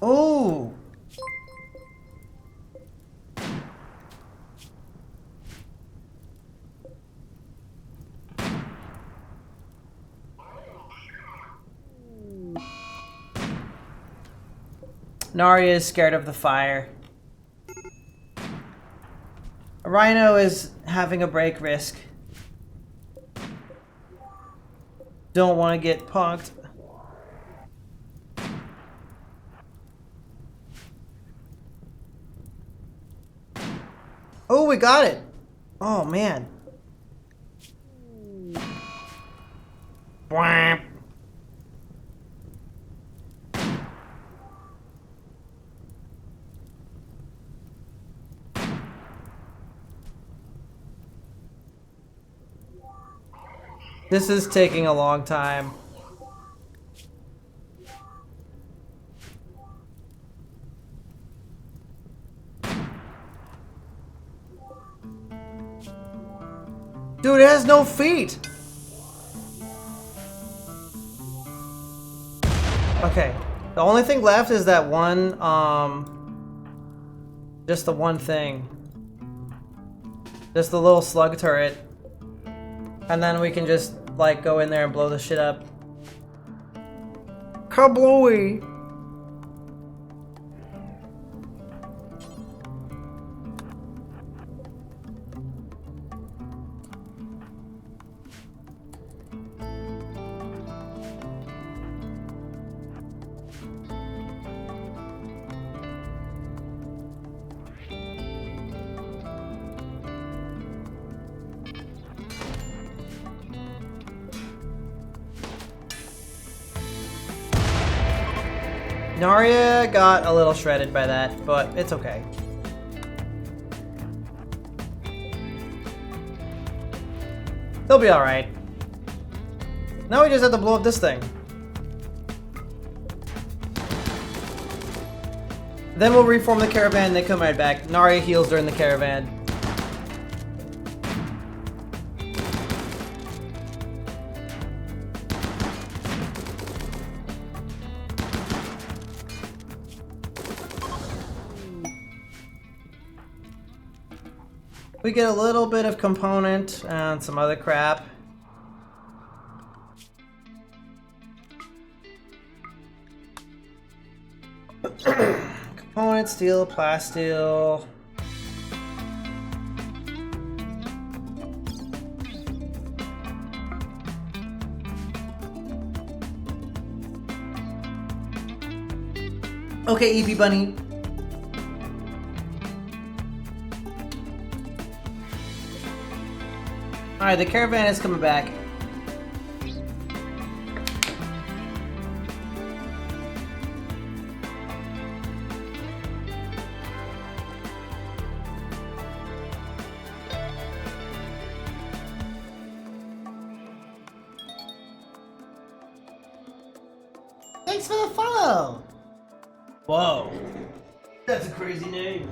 Speaker 1: Oh. Narya is scared of the fire. Rhino is having a break risk. Don't want to get punked. Oh, we got it. Oh, man. Bwamp. This is taking a long time. Dude, it has no feet. Okay. The only thing left is that one, just the one thing. Just the little slug turret. And then we can just, like, go in there and blow the shit up. Kablooey! Narya got a little shredded by that, but it's okay. They'll be alright. Now we just have to blow up this thing. Then we'll reform the caravan and they come right back. Narya heals during the caravan. We get a little bit of component and some other crap. Component, steel, plasteel. Okay, EP Bunny. Alright, the caravan is coming back. Thanks for the follow! Whoa. That's a crazy name.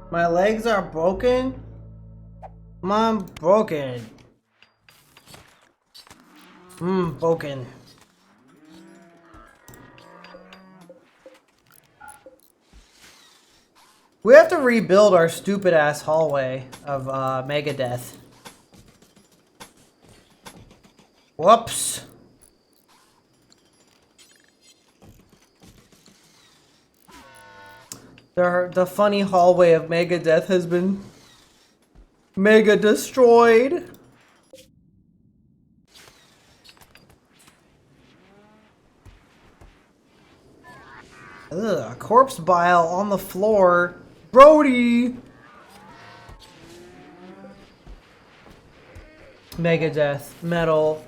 Speaker 1: My legs are broken. I'm broken. Broken. We have to rebuild our stupid ass hallway of Megadeth. Whoops. The funny hallway of Megadeth has been mega destroyed. Ugh, corpse bile on the floor. Brody! Megadeth, metal.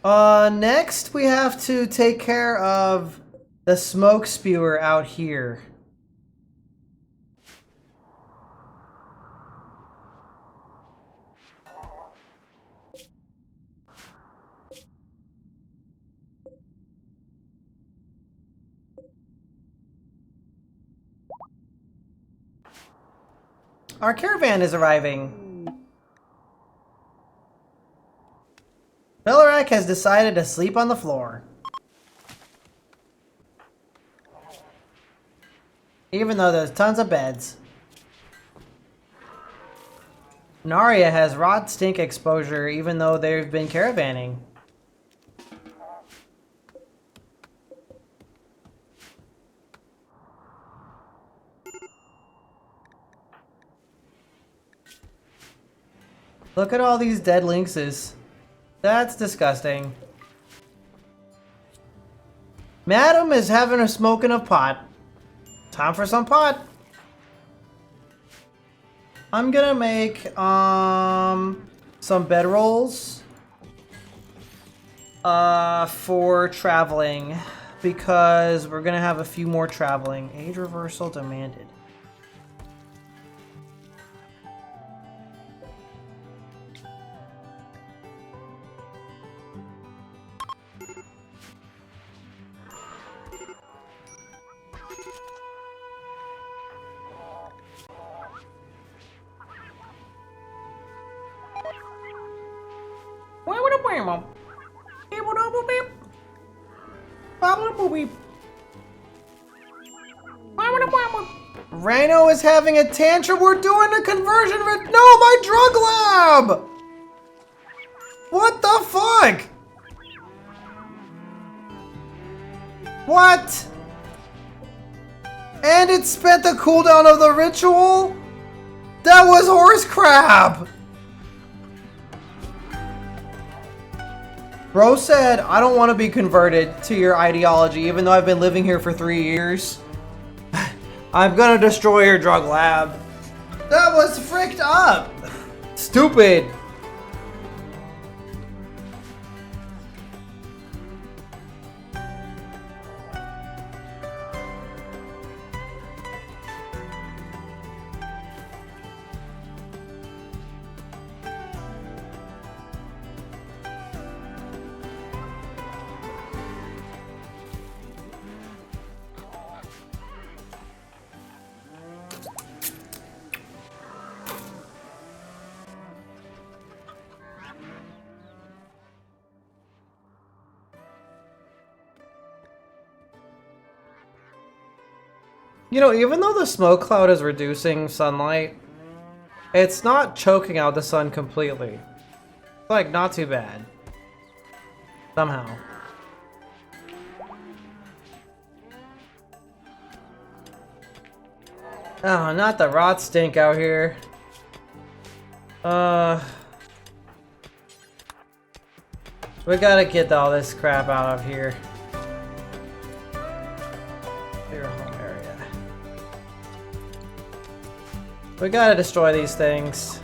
Speaker 1: Next we have to take care of the smoke spewer out here. Our caravan is arriving. Bellarak has decided to sleep on the floor. Even though there's tons of beds. Narya has rot stink exposure even though they've been caravanning. Look at all these dead lynxes. That's disgusting. Madam is having a smoking of pot. Time for some pot. I'm gonna make some bedrolls for traveling because we're gonna have a few more traveling. Age reversal demanded. Rhino is having a tantrum. We're doing a conversion of it. No, my drug lab! What the fuck? What? And it spent the cooldown of the ritual? That was horse crap! Bro said, I don't want to be converted to your ideology, even though I've been living here for 3 years. I'm gonna destroy your drug lab. That was fricked up! Stupid! You know, even though the smoke cloud is reducing sunlight, it's not choking out the sun completely. It's like, not too bad. Somehow. Oh, not the rot stink out here. We gotta get all this crap out of here. Clear home area. We gotta destroy these things.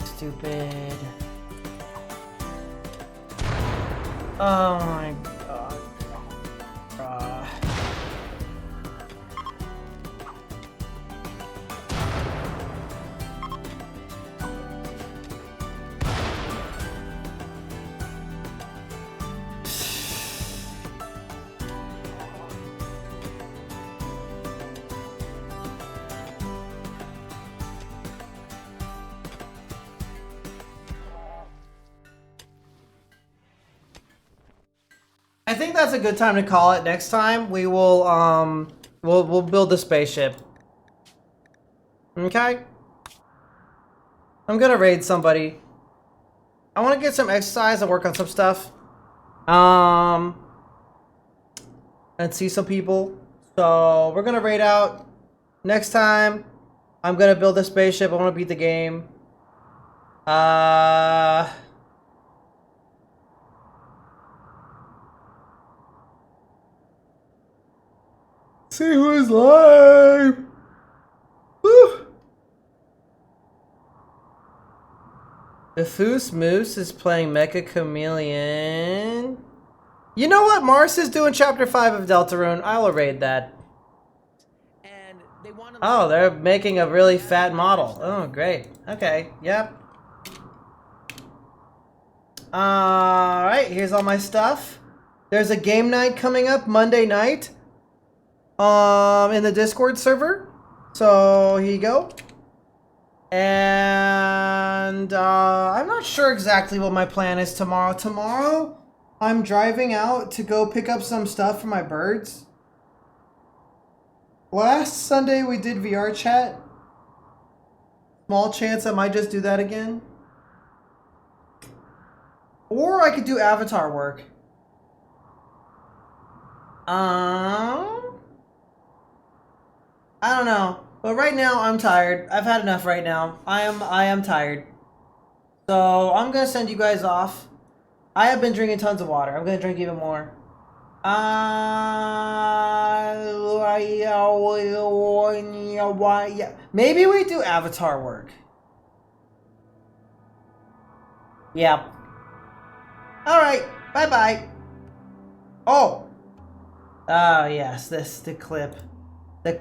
Speaker 1: Stupid. Oh my god. I think that's a good time to call it. Next time we will we'll build the spaceship. Okay? I'm gonna raid somebody. I wanna get some exercise and work on some stuff. And see some people. So we're gonna raid out. Next time I'm gonna build a spaceship. I wanna beat the game. See who is live. Woo. The Foos Moose is playing Meccha Chameleon. You know what? Mars is doing Chapter 5 of Deltarune. I'll raid that.
Speaker 3: And they want to
Speaker 1: Oh, they're making a really fat model. Oh, great. Okay, yep. Alright, here's all my stuff. There's a game night coming up Monday night. In the Discord server. So here you go. And I'm not sure exactly what my plan is tomorrow. Tomorrow, I'm driving out to go pick up some stuff for my birds. Last Sunday we did VR chat. Small chance I might just do that again. Or I could do avatar work. I don't know, but right now I'm tired. I've had enough right now. I am tired. So I'm gonna send you guys off. I have been drinking tons of water. I'm gonna drink even more. Maybe we do avatar work. Yep. Alright, bye-bye. Oh! Oh, yes, the clip. The